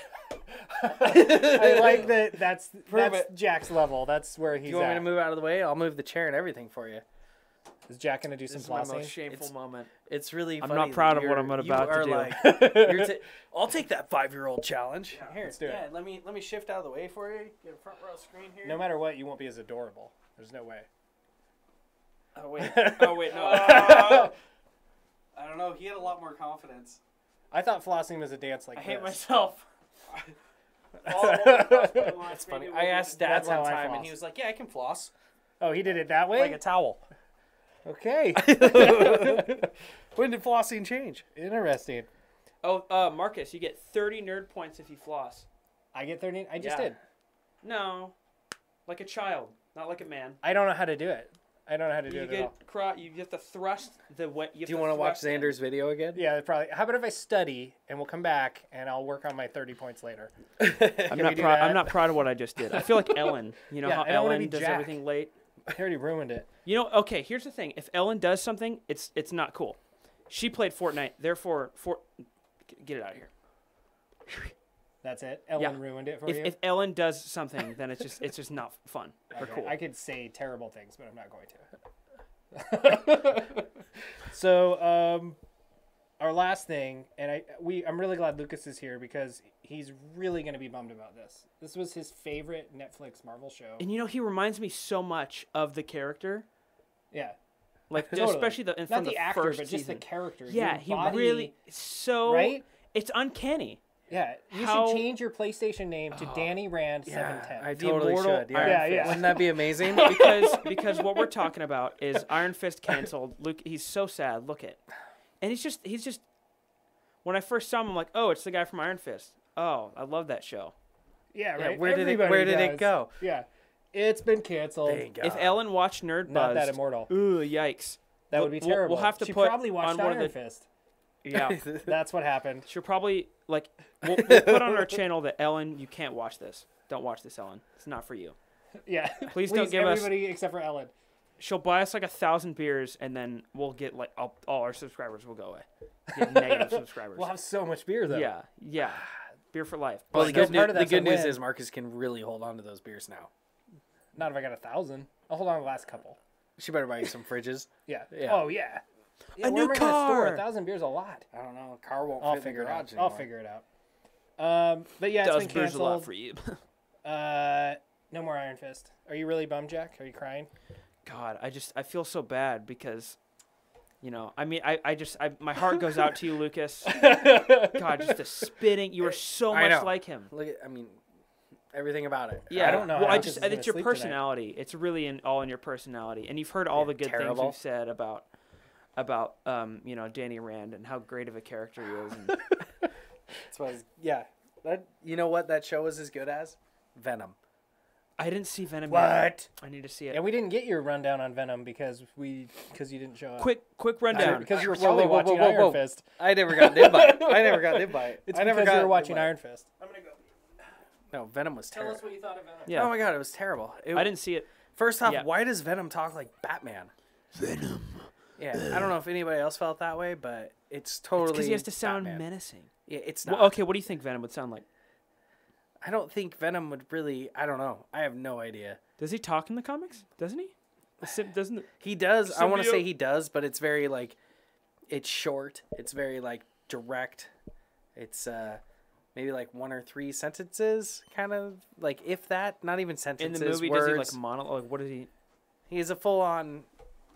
I like that. That's
it.
Jack's level. That's where he's
Do you want me
at.
to move out of the way? I'll move the chair and everything for you.
Is Jack gonna do
This
some
is my
flossing?
most shameful
It's-
moment.
It's really
I'm
funny.
not proud
that
of what I'm
you
about to
are
do.
Like, I'll take that 5-year-old challenge. Here,
let's do it.
yeah, let me shift out of the way for you. Get a front row screen here.
No matter what, you won't be as adorable. There's no way.
Oh wait.
No.
I don't know. He had a lot more confidence.
I thought flossing was a dance like
I hate
this.
myself.
It's funny. I asked Dad
That's how
one
I
time, and
floss.
he was like, "Yeah, I can floss
Oh, he did it that way.
like a towel."
Okay.
When did flossing change?
Interesting.
Oh, Marcus, you get 30 nerd points if you floss.
I get 13. I just
Yeah.
did.
No. Like a child, not like a man.
I don't know how to do it. I don't know how to do
You
it at all.
you have to thrust the way.
Do you want to watch Xander's video again?
Yeah, probably. How about if I study and we'll come back and I'll work on my 30 points later?
I'm not
do
proud.
that?
I'm not proud of what I just did. I feel like Ellen. You know
Yeah,
how
I don't wanna
Ellen
be
does
Jack.
everything late.
I already ruined it.
You know, okay. Here's the thing: if Ellen does something, it's not cool. She played Fortnite, therefore, get it out of here.
That's it. Ellen ruined it for you.
If Ellen does something, then it's just not fun or
Okay,
cool.
I could say terrible things, but I'm not going to. So, our last thing, and I'm really glad Lucas is here because he's really going to be bummed about this. This was his favorite Netflix Marvel show.
And you know, he reminds me so much of the character,
Yeah.
like
Totally.
especially
Not
from
the actor,
first
but just the
season.
character.
Yeah,
His
he
body,
really so
Right?
It's uncanny.
Yeah, you
How-
should change your PlayStation name to Danny Rand 710.
I
The
totally
immortal
should.
Iron
Yeah,
Fist.
yeah.
Wouldn't that be amazing?
because what we're talking about is Iron Fist canceled. Luke, he's so sad. Look at, and he's just. When I first saw him, I'm like, oh, it's the guy from Iron Fist. Oh, I love that show.
Yeah,
Yeah,
right.
where did
Everybody
it
does.
go?
Yeah, it's been canceled.
Thank God.
If Ellen watched Nerdbuzzed,
Not that immortal.
Ooh, yikes!
That would be
We'll-
terrible.
we'll have to
she
put
probably watched
on one of
Iron
the-
Fist.
Yeah,
That's what happened.
she'll probably like. We'll put on our channel that Ellen, you can't watch this. Don't watch this, Ellen. It's not for you.
Yeah.
Please don't give us-
everybody except for Ellen.
She'll buy us like 1,000 beers, and then we'll get like all our subscribers will go away. Get negative subscribers.
We'll have so much beer though.
Yeah. Beer for life.
Well,
But
the
that's
good,
part of
the
that's a
good news
win.
is Marcus can really hold on to those beers now.
Not if I got 1,000. I'll hold on to the last couple.
She better buy you some fridges.
Yeah.
Yeah.
Oh yeah.
A new
where am I gonna store?
car!
1,000 beers a lot.
I don't know. Car won't
I'll
fit in the
figure it out.
garage
I'll
anymore.
figure it out. But yeah, it's
Does
been
beers a lot
canceled.
for you?
No more Iron Fist. Are you really bummed, Jack? Are you crying?
God, I feel so bad because, you know, I mean, my heart goes out to you, Lucas. God, just the spitting. You are so
I
much
know.
like him.
Look at, I mean, everything about it.
Yeah,
I don't know
Well,
how
I
Lucas
just
is gonna
it's your
sleep tonight.
personality. It's really all in your personality, and you've heard all the good
terrible.
things you've said about you know, Danny Rand and how great of a character he is. And
That's why. Yeah. That, you know what that show was as good as? Venom.
I didn't see Venom.
What?
Yet. I need to see it.
And we didn't get your rundown on Venom because you didn't show up.
Quick rundown.
Because you were
Whoa,
probably
whoa, whoa,
watching
whoa, whoa,
Iron
whoa.
Fist.
I never got nib by it. I never got nib by it.
It's
I never
because you
got
were watching
nib by it.
Iron Fist.
No, Venom was terrible.
what you thought of Venom.
Yeah,
Oh my God, it was terrible.
I didn't see it.
First off,
Yeah.
why does Venom talk like Batman? Venom. Yeah, I don't know if anybody else felt that way, but it's totally
Because he has to sound
Batman.
menacing.
Yeah, it's not.
Well, okay, what do you think Venom would sound like?
I don't think Venom would really. I don't know. I have no idea.
Does he talk in the comics? Doesn't he? Doesn't
He does. I want to say
Symbiote.
he does, but it's very like, it's short. It's very like direct. It's maybe like 1 or 3 sentences, kind of like if that. Not even
in
sentences.
the movie
words.
does he like monologue? What is he?
He has a full on,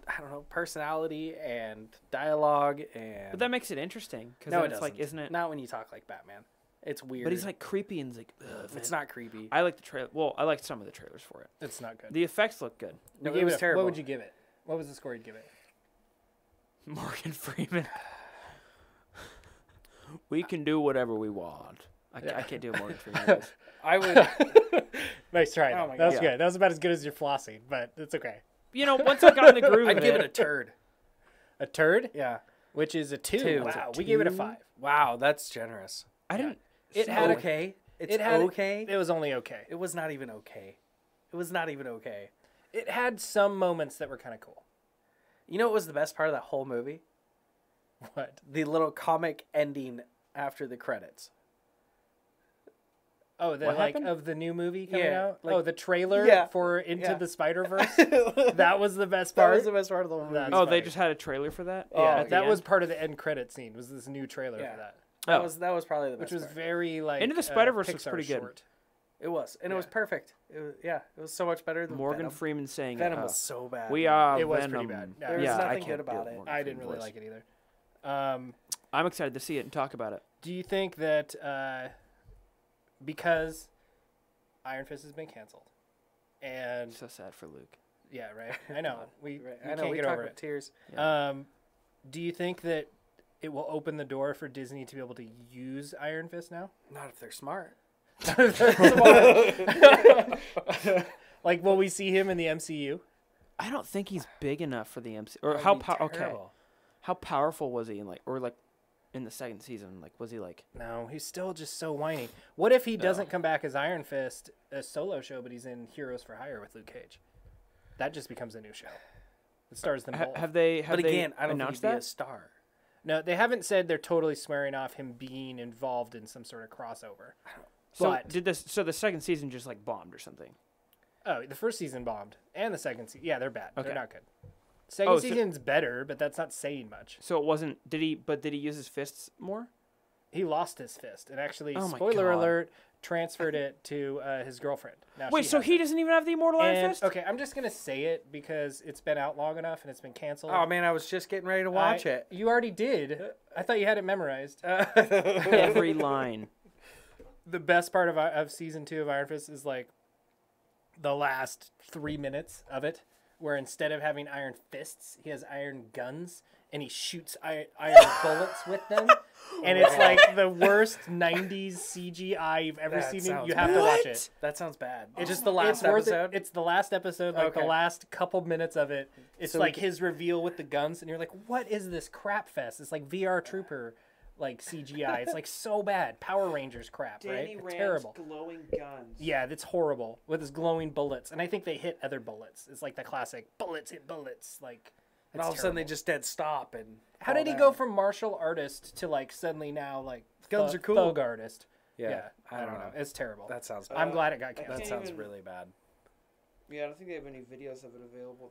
I don't know, personality and dialogue and.
But that makes it interesting because
no, it
it's
doesn't.
like, isn't it?
Not when you talk like Batman. It's weird.
But he's like creepy and he's like. Ugh,
It's
man."
not creepy.
I like the trailer. Well, I liked some of the trailers for it.
It's not good.
The effects look good.
No,
You
it
gave
was terrible.
What would you give it? What was the score you'd give it?
Morgan Freeman. We can do whatever we want. I can't do a Morgan Freeman voice.
I would.
Nice try.
Oh
though.
my
That was
God.
good. That was about as good as your flossing, but it's okay.
You know, once I got in the groove
I'd
of
give it a
it,
turd.
A turd,
Yeah.
which is a 2.
Two.
Wow, we gave it a 5.
Wow, that's generous.
I didn't.
It had a-
okay. It's
it had
okay.
It was only okay.
It was not even okay. It was not even okay.
It had some moments that were kind of cool.
You know what was the best part of that whole movie?
What?
The little comic ending after the credits.
Oh, the
What
like
happened?
of the new movie coming
Yeah,
out.
like-
Oh, the trailer
Yeah,
for Into
yeah.
the Spider-Verse. That was the best
That
part.
was the best part of the whole movie.
That's
Oh, they
funny.
just had a trailer for that.
Oh,
Yeah,
at the
that was
end?
part of the end credit scene. Was this new trailer
Yeah.
for that?
That
Oh.
was probably the
Which
best
was
part.
very like
Into the Spider-Verse was
Pixar
pretty good.
short.
It was, and it was
Yeah.
perfect. It was, yeah, it was so much better than
Morgan
Venom.
Freeman saying
Venom was so bad.
"We are
It was
Venom."
pretty bad.
There was
yeah, I
nothing
can't
good
do
about
a
it.
Morgan
I didn't
Freeman
really
voice.
like it either.
I'm excited to see it and talk about it.
Do you think that because Iron Fist has been canceled, and
So sad for Luke.
yeah, right, I know we
Right.
we
I know
can't
we
get
talk
over
with
it.
tears.
Do you think that it will open the door for Disney to be able to use Iron Fist now?
Not if they're smart.
Like, will we see him in the MCU?
I don't think he's big enough for the MC. Or
That
how
would be
okay.
terrible.
How powerful was he in in the second season? Like was he like
No, he's still just so whiny. What if he doesn't come back as Iron Fist, a solo show, but he's in Heroes for Hire with Luke Cage? That just becomes a new show. It stars them both.
have they
But again, I don't think
announced
he'd be a
that?
star.
No, they haven't said they're totally swearing off him being involved in some sort of crossover.
So
But
the second season just like bombed or something?
oh, the first season bombed, and the second season, yeah, they're bad.
Okay.
They're not good. Second
so-
season's better, but that's not saying much.
So it wasn't. Did he use his fists more?
He lost his fist, and actually,
Oh my
spoiler
God.
alert, transferred it to his girlfriend. Now
Wait,
she
so
has
he
it.
doesn't even have the immortal Iron
And,
Fist?
okay, I'm just gonna say it because it's been out long enough and it's been canceled.
Oh man, I was just getting ready to watch it.
You already did. I thought you had it memorized.
Every line.
The best part of season 2 of Iron Fist is like the last 3 minutes of it, where instead of having iron fists, he has iron guns and he shoots iron bullets with them. And it's like the worst 90s CGI you've ever
That
seen.
sounds
You have to watch it.
That sounds bad.
It's
Just the last
worth it.
episode.
It's the last episode, like the
Okay.
last couple minutes of it. It's
So
like
we-
his reveal with the guns, and you're like, "What is this crap fest?" It's like VR Trooper, like CGI. It's like so bad. Power Rangers crap, right? It's terrible.
glowing guns.
Yeah, it's horrible with his glowing bullets, and I think they hit other bullets. It's like the classic bullets hit bullets. Like,
and
it's
all of a sudden they
terrible.
just dead stop and.
How
fall
did he
down.
go from martial artist to like suddenly now like
Guns are cool.
thug artist?
Yeah,
I don't know. It's terrible.
That sounds.
I'm
bad.
glad it got
That
canceled.
sounds really bad.
Yeah, I don't think they have any videos of it available.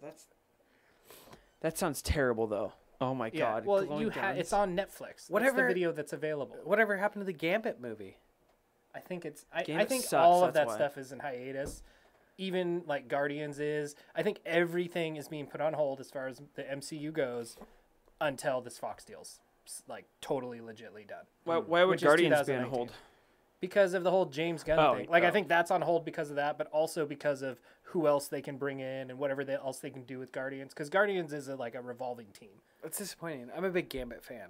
That sounds terrible though. Oh my
Yeah,
god.
well,
glowing guns.
it's on Netflix.
Whatever-
That's the video that's available.
Whatever happened to the Gambit movie?
I think it's. I
Gambit
think
sucks,
all of
that's
that
why.
stuff is in hiatus. Even like Guardians is. I think everything is being put on hold as far as the MCU goes until this Fox deal's like totally legitly done.
Why would
which is
Guardians be on
2019.
hold?
Because of the whole James Gunn
Oh,
thing. Like, I
oh.
think that's on hold because of that, but also because of who else they can bring in and whatever else they can do with Guardians. Because Guardians is like a revolving team.
It's disappointing. I'm a big Gambit fan.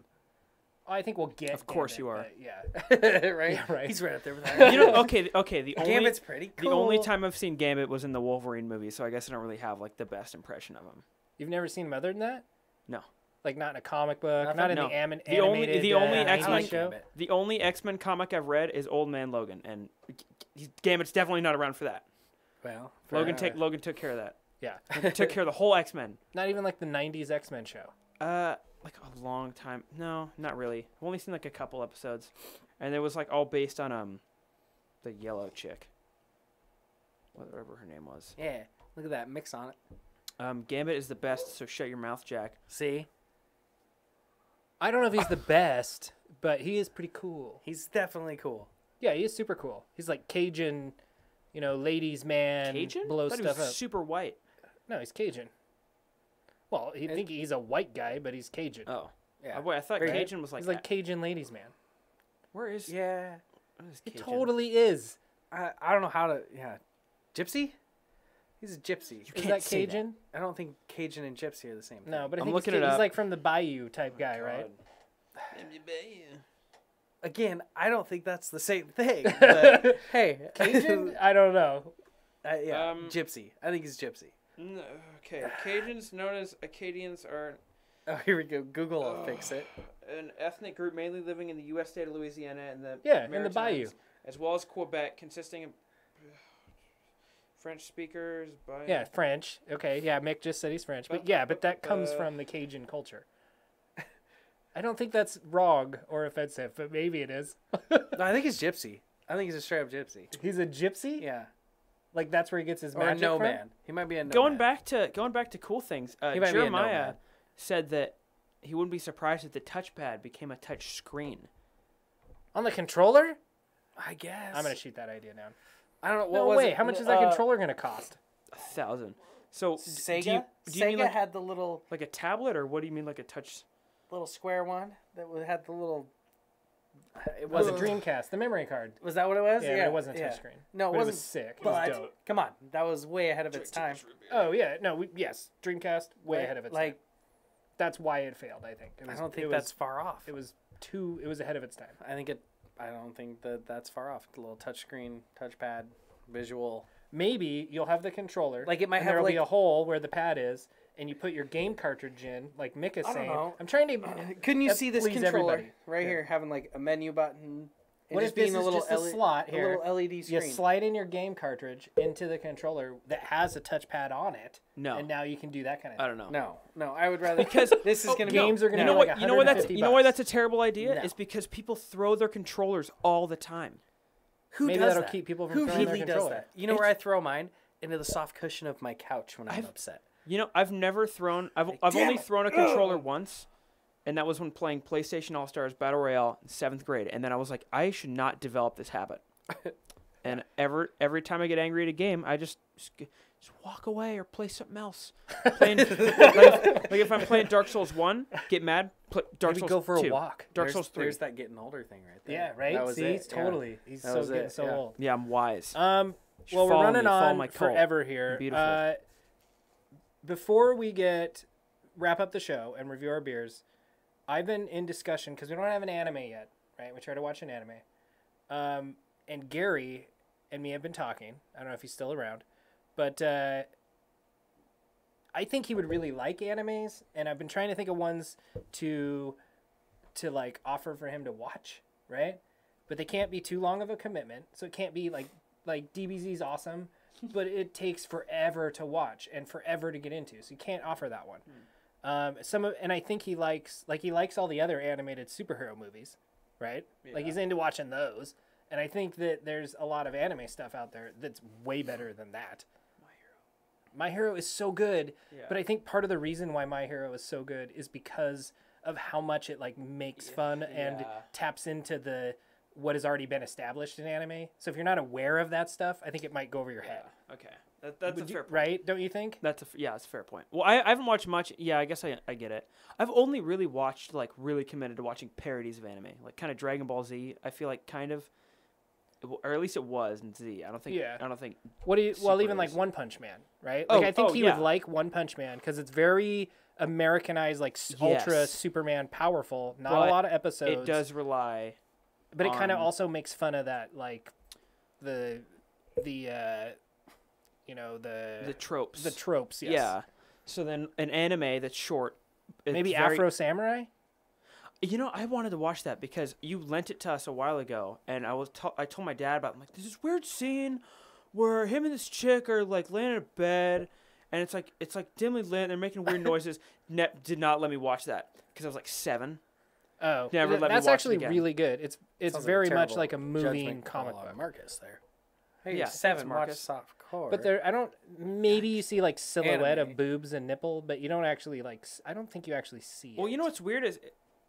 I think we'll get.
Of course you are.
but Yeah.
Right?
Yeah, right.
He's right up there with that.
You know, okay. The only
Gambit's pretty cool.
the only time I've seen Gambit was in the Wolverine movie, so I guess I don't really have like the best impression of him.
You've never seen him other than that?
No.
Like, not in a comic book,
Nothing?
not in
No.
the animated
The only
I
X-Men
like show.
Gambit.
The only X-Men comic I've read is Old Man Logan, and Gambit's definitely not around for that.
Well,
Logan took care of that.
Yeah.
Took care of the whole X-Men.
Not even like the 90s X-Men show.
Like a long time. No, not really. I've only seen like a couple episodes, and it was like all based on the yellow chick, whatever her name was.
Yeah. Look at that mix on it.
Gambit is the best, so shut your mouth, Jack.
See,
I don't know if he's the best, but he is pretty cool.
he's definitely cool.
Yeah, he is super cool. He's like Cajun, ladies' man,
Cajun?
blows
I thought
stuff
he was
up.
super white.
No, he's Cajun. Well, you think he's a white guy, but he's Cajun.
Oh,
Yeah.
wait, I thought
Very-
Cajun was like
he's like Cajun ladies' man.
Where is?
Yeah.
What is
He
Cajun?
totally is.
I don't know how to. Yeah. Gypsy. He's a gypsy.
Is
can't
that
say that.
Cajun?
I don't think Cajun and gypsy are the same thing.
No, but I
I'm
think
looking
he's,
it
he's
up.
like from the Bayou type guy, right?
Again, I don't think that's the same thing. But hey,
Cajun? I don't know.
yeah, gypsy. I think he's gypsy.
No, okay, Cajuns, known as Acadians, are
Oh, here we go. Google will fix it.
an ethnic group mainly living in the U.S. state of Louisiana and the
Yeah, in the
Maritimes,
Bayou.
as well as Quebec, consisting of French speakers.
Yeah, French. Okay, yeah, Mick just said he's French. But yeah, but that comes from the Cajun culture. I don't think that's wrong or offensive, but maybe it is.
No, I think he's gypsy. I think he's a straight up gypsy.
He's a gypsy?
Yeah.
Like that's where he gets his
Or a
magic
nomad.
from?
He might be a nomad.
Going back to cool things.
He might be a
Jeremiah
nomad.
said that he wouldn't be surprised if the touchpad became a touch screen.
On the controller?
I guess.
I'm going to shoot that idea down.
I don't know. What
No
was
way.
it?
How much is that controller going to cost?
1,000. So
Sega?
do you
Sega
mean like,
had the little
like a tablet, or what do you mean like a touch?
square one that had the little. It
Was a
wasn't.
Dreamcast, the memory card.
Was that what it was?
Yeah, but it wasn't a touchscreen.
No, it
But
wasn't.
was sick. It
But
was dope.
come on, that was way ahead of its time.
Oh, yeah. No, yes. Dreamcast, way ahead of its time.
Like,
That's why it failed, I think. It
I
was,
don't think
it was,
that's far off.
It was ahead of its time.
I don't think that's far off. The little touchscreen, touchpad, visual.
maybe you'll have the controller.
Like, it might
and
have,
there'll be
like-
a hole where the pad is, and you put your game cartridge in, like Mick is saying.
know.
I'm trying to.
Couldn't you
that
see this
please
controller
everybody.
right
Yeah.
here having like a menu button? And
What
just
if this
being
is just a slot here?
A little LED screen.
You slide in your game cartridge into the controller that has a touchpad on it.
No.
And now you can do that kind of
I
thing.
don't know.
No, I would rather
Because
this is going to
games are gonna
You
be
know
like
what? You know why that's
$150
you know why
bucks.
that's a terrible idea?
No.
Is because people throw their controllers all the time.
Who
Maybe
does
that'll
that?
keep people from
Who
throwing their
really does
controller.
that? You know where I throw mine? Into the soft cushion of my couch when I'm upset.
You know, I've never thrown. I've
damn
only
it.
thrown a controller once, and that was when playing PlayStation All Stars Battle Royale in 7th grade. And then I was like, I should not develop this habit. And every time I get angry at a game, I just walk away or play something else. Playing, like if I'm playing Dark Souls 1, get mad. Dark
Maybe
Souls
go for
2.
a walk.
Dark Souls 3.
There's that getting older thing right there.
Yeah, right?
That was
See,
it.
it's totally. He's
That
so
was
getting
it,
so
yeah.
old.
Yeah, I'm wise.
Well, we're
Follow
running
me, follow
on
my cult.
forever here.
Beautiful.
Before we wrap up the show and review our beers, I've been in discussion because we don't have an anime yet, right? We try to watch an anime. And Gary and me have been talking. I don't know if he's still around, but I think he would really like animes, and I've been trying to think of ones to like offer for him to watch, right? But they can't be too long of a commitment, so it can't be like DBZ's awesome, but it takes forever to watch and forever to get into, so you can't offer that one. And I think he likes all the other animated superhero movies, right?
Yeah.
Like he's into watching those, and I think that there's a lot of anime stuff out there that's way better than that. My Hero is so good,
Yeah.
but I think part of the reason why My Hero is so good is because of how much it like makes fun and taps into what has already been established in anime. So if you're not aware of that stuff, I think it might go over your head.
Okay, that's a fair point.
Right? Don't you think?
That's a fair point. Well, I haven't watched much. Yeah, I guess I get it. I've only really watched really committed to watching parodies of anime, like kind of Dragon Ball Z. I feel like kind of, or at least it was in Z. I don't think.
Yeah.
I don't think.
What do you? Well,
Super
even like
is.
One Punch Man, right?
Oh,
Like I think he
yeah.
would like One Punch Man because it's very Americanized, like ultra
Yes.
Superman powerful. Not
But
a lot of episodes.
It does rely.
but it kind of
on-
also makes fun of that, like the
tropes.
the tropes. Yes.
Yeah. So then an anime that's short. it's
Maybe
very-
Afro Samurai.
You know, I wanted to watch that because you lent it to us a while ago, and I told my dad about it. I'm like, there's this weird scene where him and this chick are like laying in a bed, and it's like dimly lit, and they're making weird noises. Did not let me watch that because I was like 7.
Oh,
Never let me
that's
watch it
actually
again.
really good. It's
Sounds
very
a
much
terrible
like a moving
judgment
comic
call on
book.
Marcus there. Hey,
Yeah,
yeah,
thanks,
7. Watch
Marcus.
soft core.
But there, I don't. Maybe you see like silhouette
Anime.
of boobs and nipple, but you don't actually like. I don't think you actually see.
Well,
it.
you know what's weird is,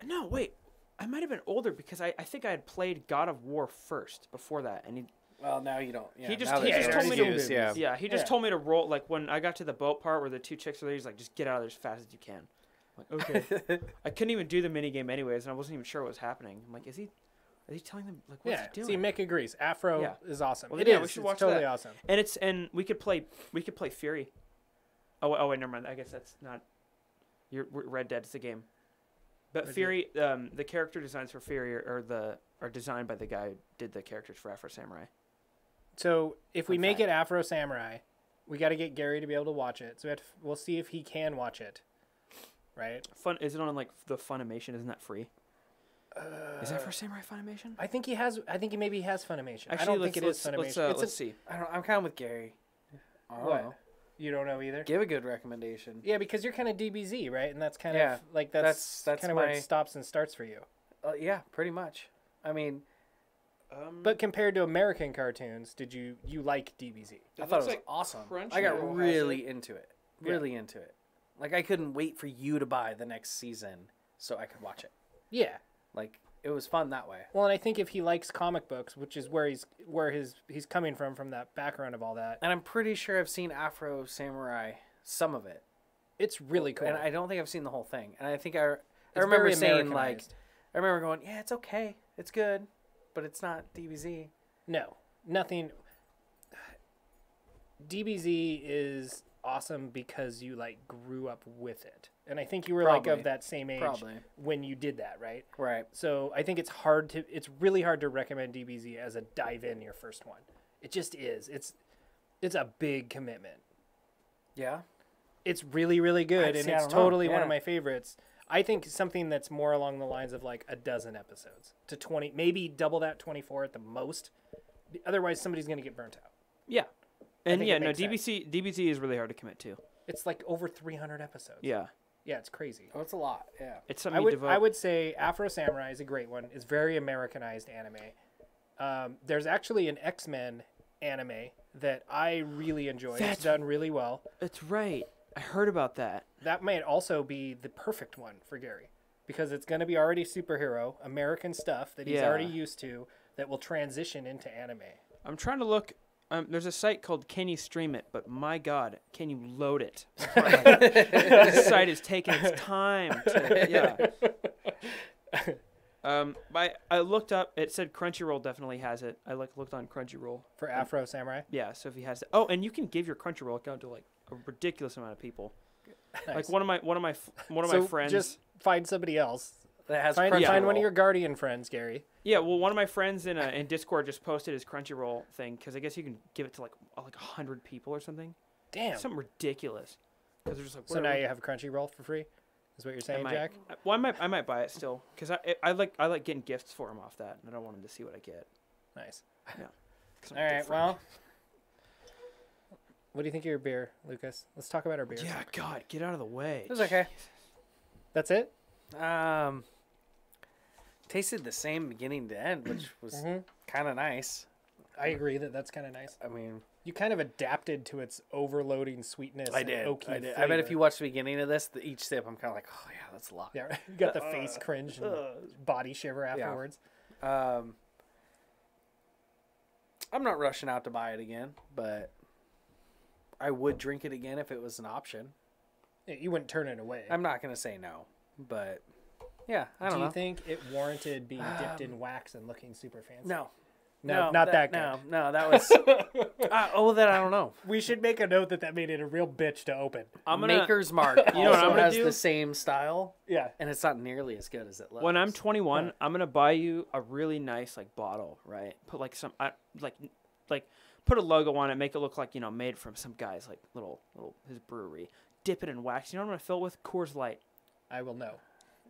no, wait, I might have been older because I think I had played God of War first before that, and
Well, now you don't. Yeah,
He just-
now
he
there's
just told me to-
excuse, yeah.
he just
Yeah.
told me to roll. Like when I got to the boat part where the 2 chicks are there, he's like, just get out of there as fast as you can. I'm like, okay. I couldn't even do the mini game anyways, and I wasn't even sure what was happening. I'm like, is he telling them like what's
Yeah.
he doing?
See, Mick agrees. Afro
Yeah.
is awesome.
Well,
It
then,
is.
yeah, we should
It's
watch
totally
that.
awesome.
And we could play Fury. Oh wait, never mind. I guess that's not. Red Dead's the game. But
Red
Fury, the character designs for Fury are designed by the guy who did the characters for Afro Samurai.
So if we
Fun
make
fact.
it Afro Samurai, we got to get Gary to be able to watch it. So we'll see if he can watch it. Right.
Fun? Is it on like the Funimation? Isn't that free? Is Afro Samurai Funimation?
I think he has. I think he maybe has Funimation. I
Actually,
don't think it is Funimation.
Let's see.
I don't. I'm kind of with Gary. I don't
What?
know.
You don't know either.
Give a good recommendation.
Yeah, because you're kind of DBZ, right? And that's kind
Yeah,
of like that's
that's
kind of where
my-
it stops and starts for you.
Yeah, pretty much. I mean,
But compared to American cartoons, did you like DBZ?
I thought it was awesome. I got
Crunchyroll has
really into it.
Yeah.
Really into it. Like I couldn't wait for you to buy the next season so I could watch it.
Yeah.
Like it was fun that way.
Well, and I think if he likes comic books, which is where he's coming from that background of all that,
And I'm pretty sure I've seen Afro Samurai, some of it.
it's really cool.
And I don't think I've seen the whole thing. And I think I
It's
remember
very
saying like,
Americanized.
I remember going, yeah, it's okay, it's good, but it's not DBZ.
No, nothing. DBZ is awesome because you like grew up with it, and I think you were like
Probably.
of that same age
Probably.
when you did that, right?
Right.
So I think it's really hard to recommend DBZ as a dive in your first one. It just is. it's a big commitment.
Yeah.
It's really, really good, and
I
it's
don't know.
totally one
Yeah.
of my favorites. I think something that's more along the lines of like a dozen episodes to 20, maybe double that, 24 at the most. Otherwise, somebody's going to get burnt out.
Yeah. And
think
yeah,
it
no,
makes sense.
DBZ is really hard to commit to.
It's like over 300 episodes.
Yeah.
Yeah, it's crazy.
Oh, it's a lot. Yeah.
It's something
I
you
would
devote.
I would say Afro Samurai is a great one. It's very Americanized anime. There's actually an X-Men anime that I really enjoy.
That's-
It's done really well.
That's right. I heard about that.
That might also be the perfect one for Gary because it's going to be already superhero American stuff that he's
Yeah.
already used to that will transition into anime.
I'm trying to look. There's a site called Can You Stream It? But my God, can you load it? This site is taking its time. I looked up. It said Crunchyroll definitely has it. I looked on Crunchyroll.
For Afro Samurai.
Yeah, so if he has it. Oh, and you can give your Crunchyroll account to like a ridiculous amount of people.
Nice.
Like one of my
So
friends.
just find somebody else.
That has
Find
Crunchyroll.
one of your Guardian friends, Gary.
Yeah, well, one of my friends in Discord just posted his Crunchyroll thing because I guess you can give it to like 100 people or something.
Damn.
Something ridiculous. Because they're just like.
So now you have Crunchyroll for free? Is what you're saying, Jack?
Well, I might buy it still because I like getting gifts for him off that, and I don't want him to see what I get.
Nice.
Yeah. 'Cause I'm
All right,
different.
well. What do you think of your beer, Lucas? Let's talk about our beers.
Yeah, God, get out of the way.
It was okay.
That's it?
Tasted the same beginning to end, which was
Mm-hmm.
kind of nice.
I agree that's kind of nice.
I mean,
You kind of adapted to its overloading sweetness.
I
and
did.
oaky
I bet
flavor.
if you watch the beginning of this, each sip, I'm kind of like, oh yeah, that's a lot.
Yeah, right. You got the face cringe and body shiver afterwards.
I'm not rushing out to buy it again, but I would drink it again if it was an option.
Yeah, you wouldn't turn it away.
I'm not gonna say no, but yeah, I don't
Do
know.
you think it warranted being dipped in wax and looking super fancy?
No,
not that good.
No, that was. That I don't know.
We should make a note that made it a real bitch to open.
I'm gonna,
Maker's Mark
You know what
also
I'm gonna
has
do?
the same style,
Yeah.
and it's not nearly as good as it looks.
when I'm 21, I'm gonna buy you a really nice like bottle, right? Put like some like put a logo on it, make it look like made from some guy's like little his brewery. Dip it in wax. You know what I'm gonna fill it with? Coors Light.
I will know.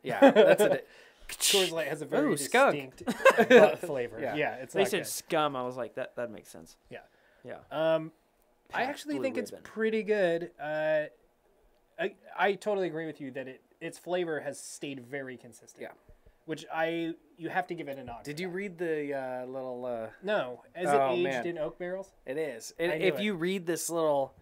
Yeah, that's it.
Coors Light has a very
Ooh, skunk.
distinct butt flavor.
Yeah.
Yeah, it's
They
not
said
good.
scum. I was like, that makes sense.
Yeah.
Yeah.
I
Packed
actually
blue
think it's
ribbon.
pretty good. I totally agree with you that its flavor has stayed very consistent.
Yeah.
Which you have to give it a nod.
Did
for
you
that.
read the little?
No. Is
Oh,
it aged
man.
in oak barrels?
It is.
knew
If
it.
you read this little,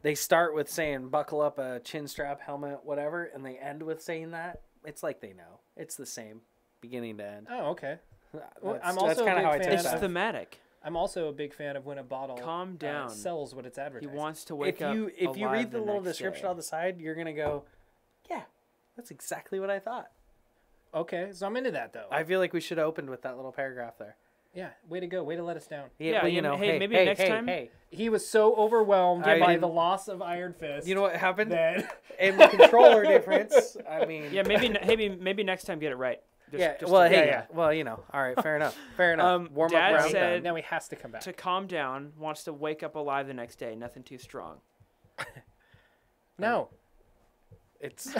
they start with saying "buckle up a chin strap, helmet, whatever," and they end with saying that. It's like they know. It's the same, beginning to end.
Oh, okay. Well,
That's,
I'm
that's
also a
kind of
big
how I
fan
take
It's
of-
that.
thematic.
I'm also a big fan of when a bottle
Calm down.
sells what it's
He
advertising.
wants to wake
If
up.
you
alive
read the little
next
description
day.
on the side, you're gonna go, "Yeah, that's exactly what I thought."
Okay, so I'm into that though.
I feel like we should have opened with that little paragraph there.
Yeah, way to go. Way to let us down.
Yeah,
but
you know, hey, maybe
hey,
next
hey,
time-
Hey,
He was so overwhelmed
I
by
didn't-
the loss of Iron Fist.
you know what happened?
that
And the controller difference. I mean,
Yeah, maybe next time get it right. Just,
yeah.
just
Well,
to,
hey,
yeah.
Well, all right, fair enough. Fair enough. Warm
Dad
up round.
said-
now he has to come back.
to calm down, wants to wake up alive the next day. Nothing too strong.
No,
It's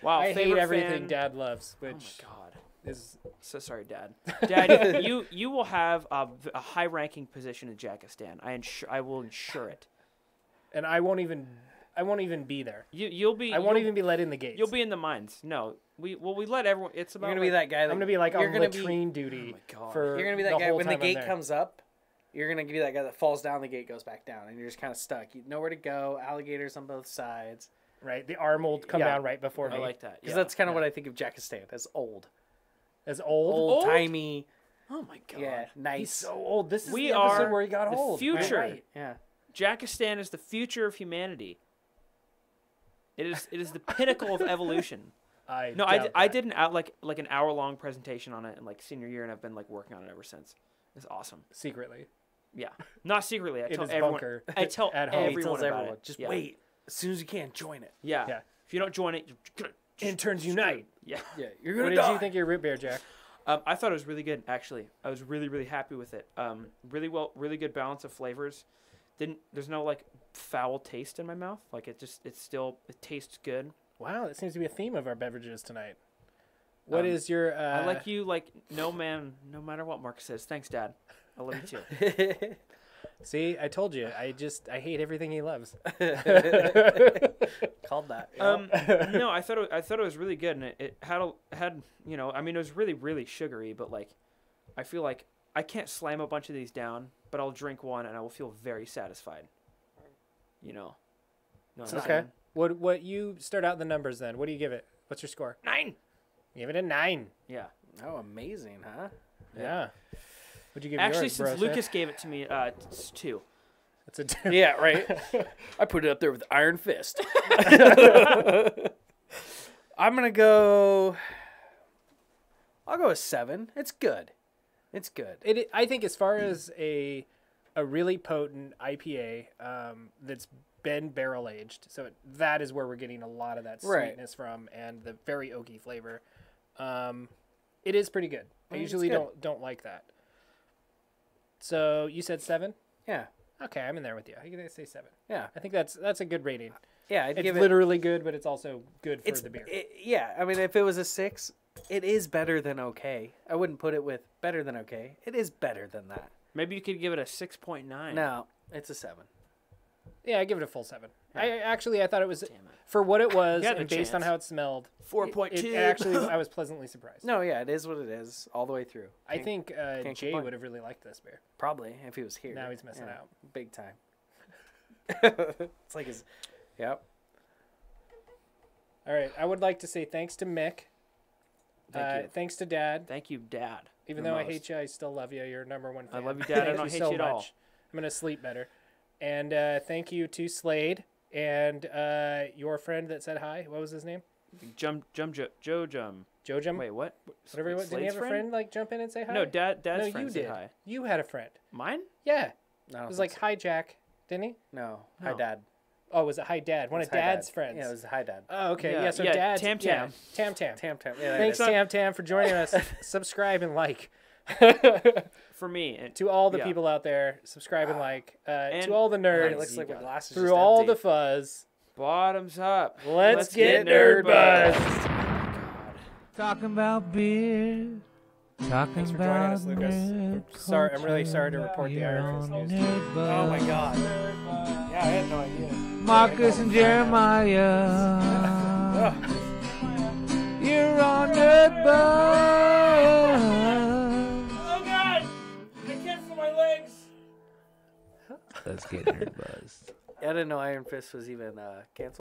Wow,
I hate
favorite
everything
fan-
Dad loves,
Oh my
which
God.
is
So sorry, Dad. Dad, you will have a high-ranking position in Jakistan. I will ensure it.
and I won't even be there.
You'll be.
I won't
you'll-
even be let in the gates.
You'll be in the mines. No, we let everyone. It's about.
you're gonna be that guy.
I'm gonna be like
you're
on
gonna
latrine duty.
Oh my God.
For
You're gonna be that
the
guy
whole
when the
time I'm
gate
there.
comes up. You're gonna be that guy that falls down. The gate goes back down, and you're just kind of stuck. You know where to go. Alligators on both sides.
Right, the arm will come
Yeah.
down right before
I
me.
like that.
Because
Yeah.
that's kind of what I think of Jakistan as old,
As old.
old timey.
Oh my God.
Yeah, nice.
He's so old. This is
We
the episode
are
where he got
the
old.
future.
Right.
Yeah.
Jakistan is the future of humanity. It is the pinnacle of evolution.
I
No,
doubt
I
that.
did an hour-long presentation on it in like senior year, and I've been like working on it ever since. It's awesome.
secretly.
Yeah, not secretly. I
In
tell
his
everyone.
bunker
I tell
at home.
He
everyone
tells
about
everyone,
it.
just
Yeah.
wait. As soon as you can, join it.
Yeah.
Yeah.
If you don't join it, you're gonna.
Interns unite.
Yeah.
Yeah, you're
What
gonna
did
die.
you think of your root beer, Jack?
I thought it was really good. Actually, I was really happy with it. Really good balance of flavors. there's no like foul taste in my mouth. Like it tastes good.
Wow, that seems to be a theme of our beverages tonight. What is your?
I like you like no matter what Mark says. Thanks, Dad. I love you too.
See, I told you. I hate everything he loves.
Called that.
No, I thought it was really good, and it had I mean, it was really, really sugary, but like, I feel like I can't slam a bunch of these down, but I'll drink one and I will feel very satisfied. No,
Okay. What you start out the numbers then? What do you give it? What's your score?
9.
Give it a 9.
Yeah.
Oh, amazing, huh?
Yeah. What'd you give
Actually,
yours,
since
bro,
Lucas gave it to me, it's 2.
It's a 2.
Yeah, right. I put it up there with iron fist. I'm gonna go. I'll go a 7. It's good. It's good.
I think as far as a really potent IPA that's been barrel aged, so that is where we're getting a lot of that sweetness from and the very oaky flavor. It is pretty good. I usually don't like that. So you said 7?
Yeah.
Okay, I'm in there with you. I can say 7.
Yeah.
I think that's a good rating.
Yeah, I'd
It's
give
literally good, but it's also good for the beer.
Yeah, I mean, if it was a 6, it is better than okay. I wouldn't put it with better than okay. It is better than that.
Maybe you could give it a 6.9.
No, it's a 7.
Yeah, I give it a full 7. I thought it was for what it was
You had
and
the
based on
chance.
how it smelled.
4.2.
Actually, I was pleasantly surprised.
No, yeah, it is what it is all the way through.
I think Jay
complain.
would have really liked this beer.
Probably if he was here.
Now he's missing out.
Big time. It's like his. Yep.
All right, I would like to say thanks to Mick.
Thank you.
Thanks to Dad.
Thank you, Dad.
Even
the
though I
most.
hate you, I still love you. You're number one fan.
I love you, Dad. I
Thank
don't
you
hate
so
you at all.
much. I'm going to sleep better. And thank you to Slade and your friend that said hi. What was his name?
Joe Jum.
Jojum?
Wait, what?
Whatever. Did he
Slade's
have a friend like jump in and say hi?
No, Dad's
no,
friend
you
said
did.
hi.
You had a friend.
Mine?
Yeah.
I
It
don't
was
think
like, hi, Jack. Didn't he?
No. Hi,
No.
Dad.
Oh, was it hi, Dad? One
It's
of
Hi,
Dad's
Dad.
friends.
Yeah, it was Hi, Dad.
Oh, okay.
Yeah,
Yeah, so
yeah,
Dad's...
Tam
yeah,
Tam.
Tam Tam.
Tam Tam. Yeah,
Thanks,
there it is.
Tam Tam, for joining us. Subscribe and like.
For me. And
To all the
yeah.
people out there, subscribe and like.
And-
To all the
It
nerds,
looks like my glass is
through
just
all
empty.
the fuzz,
Bottoms up.
let's get Nerdbuzzed.
Talking about beer. Talking
Thanks for joining
about
us, Lucas. I'm really sorry to report the Iron Fist news.
Oh my God.
Yeah, I had no idea.
Marcus and Jeremiah. You're on Nerdbuzzed.
Oh God! I can't feel my legs.
Let's get Nerdbuzzed.
I didn't know Iron Fist was even canceled.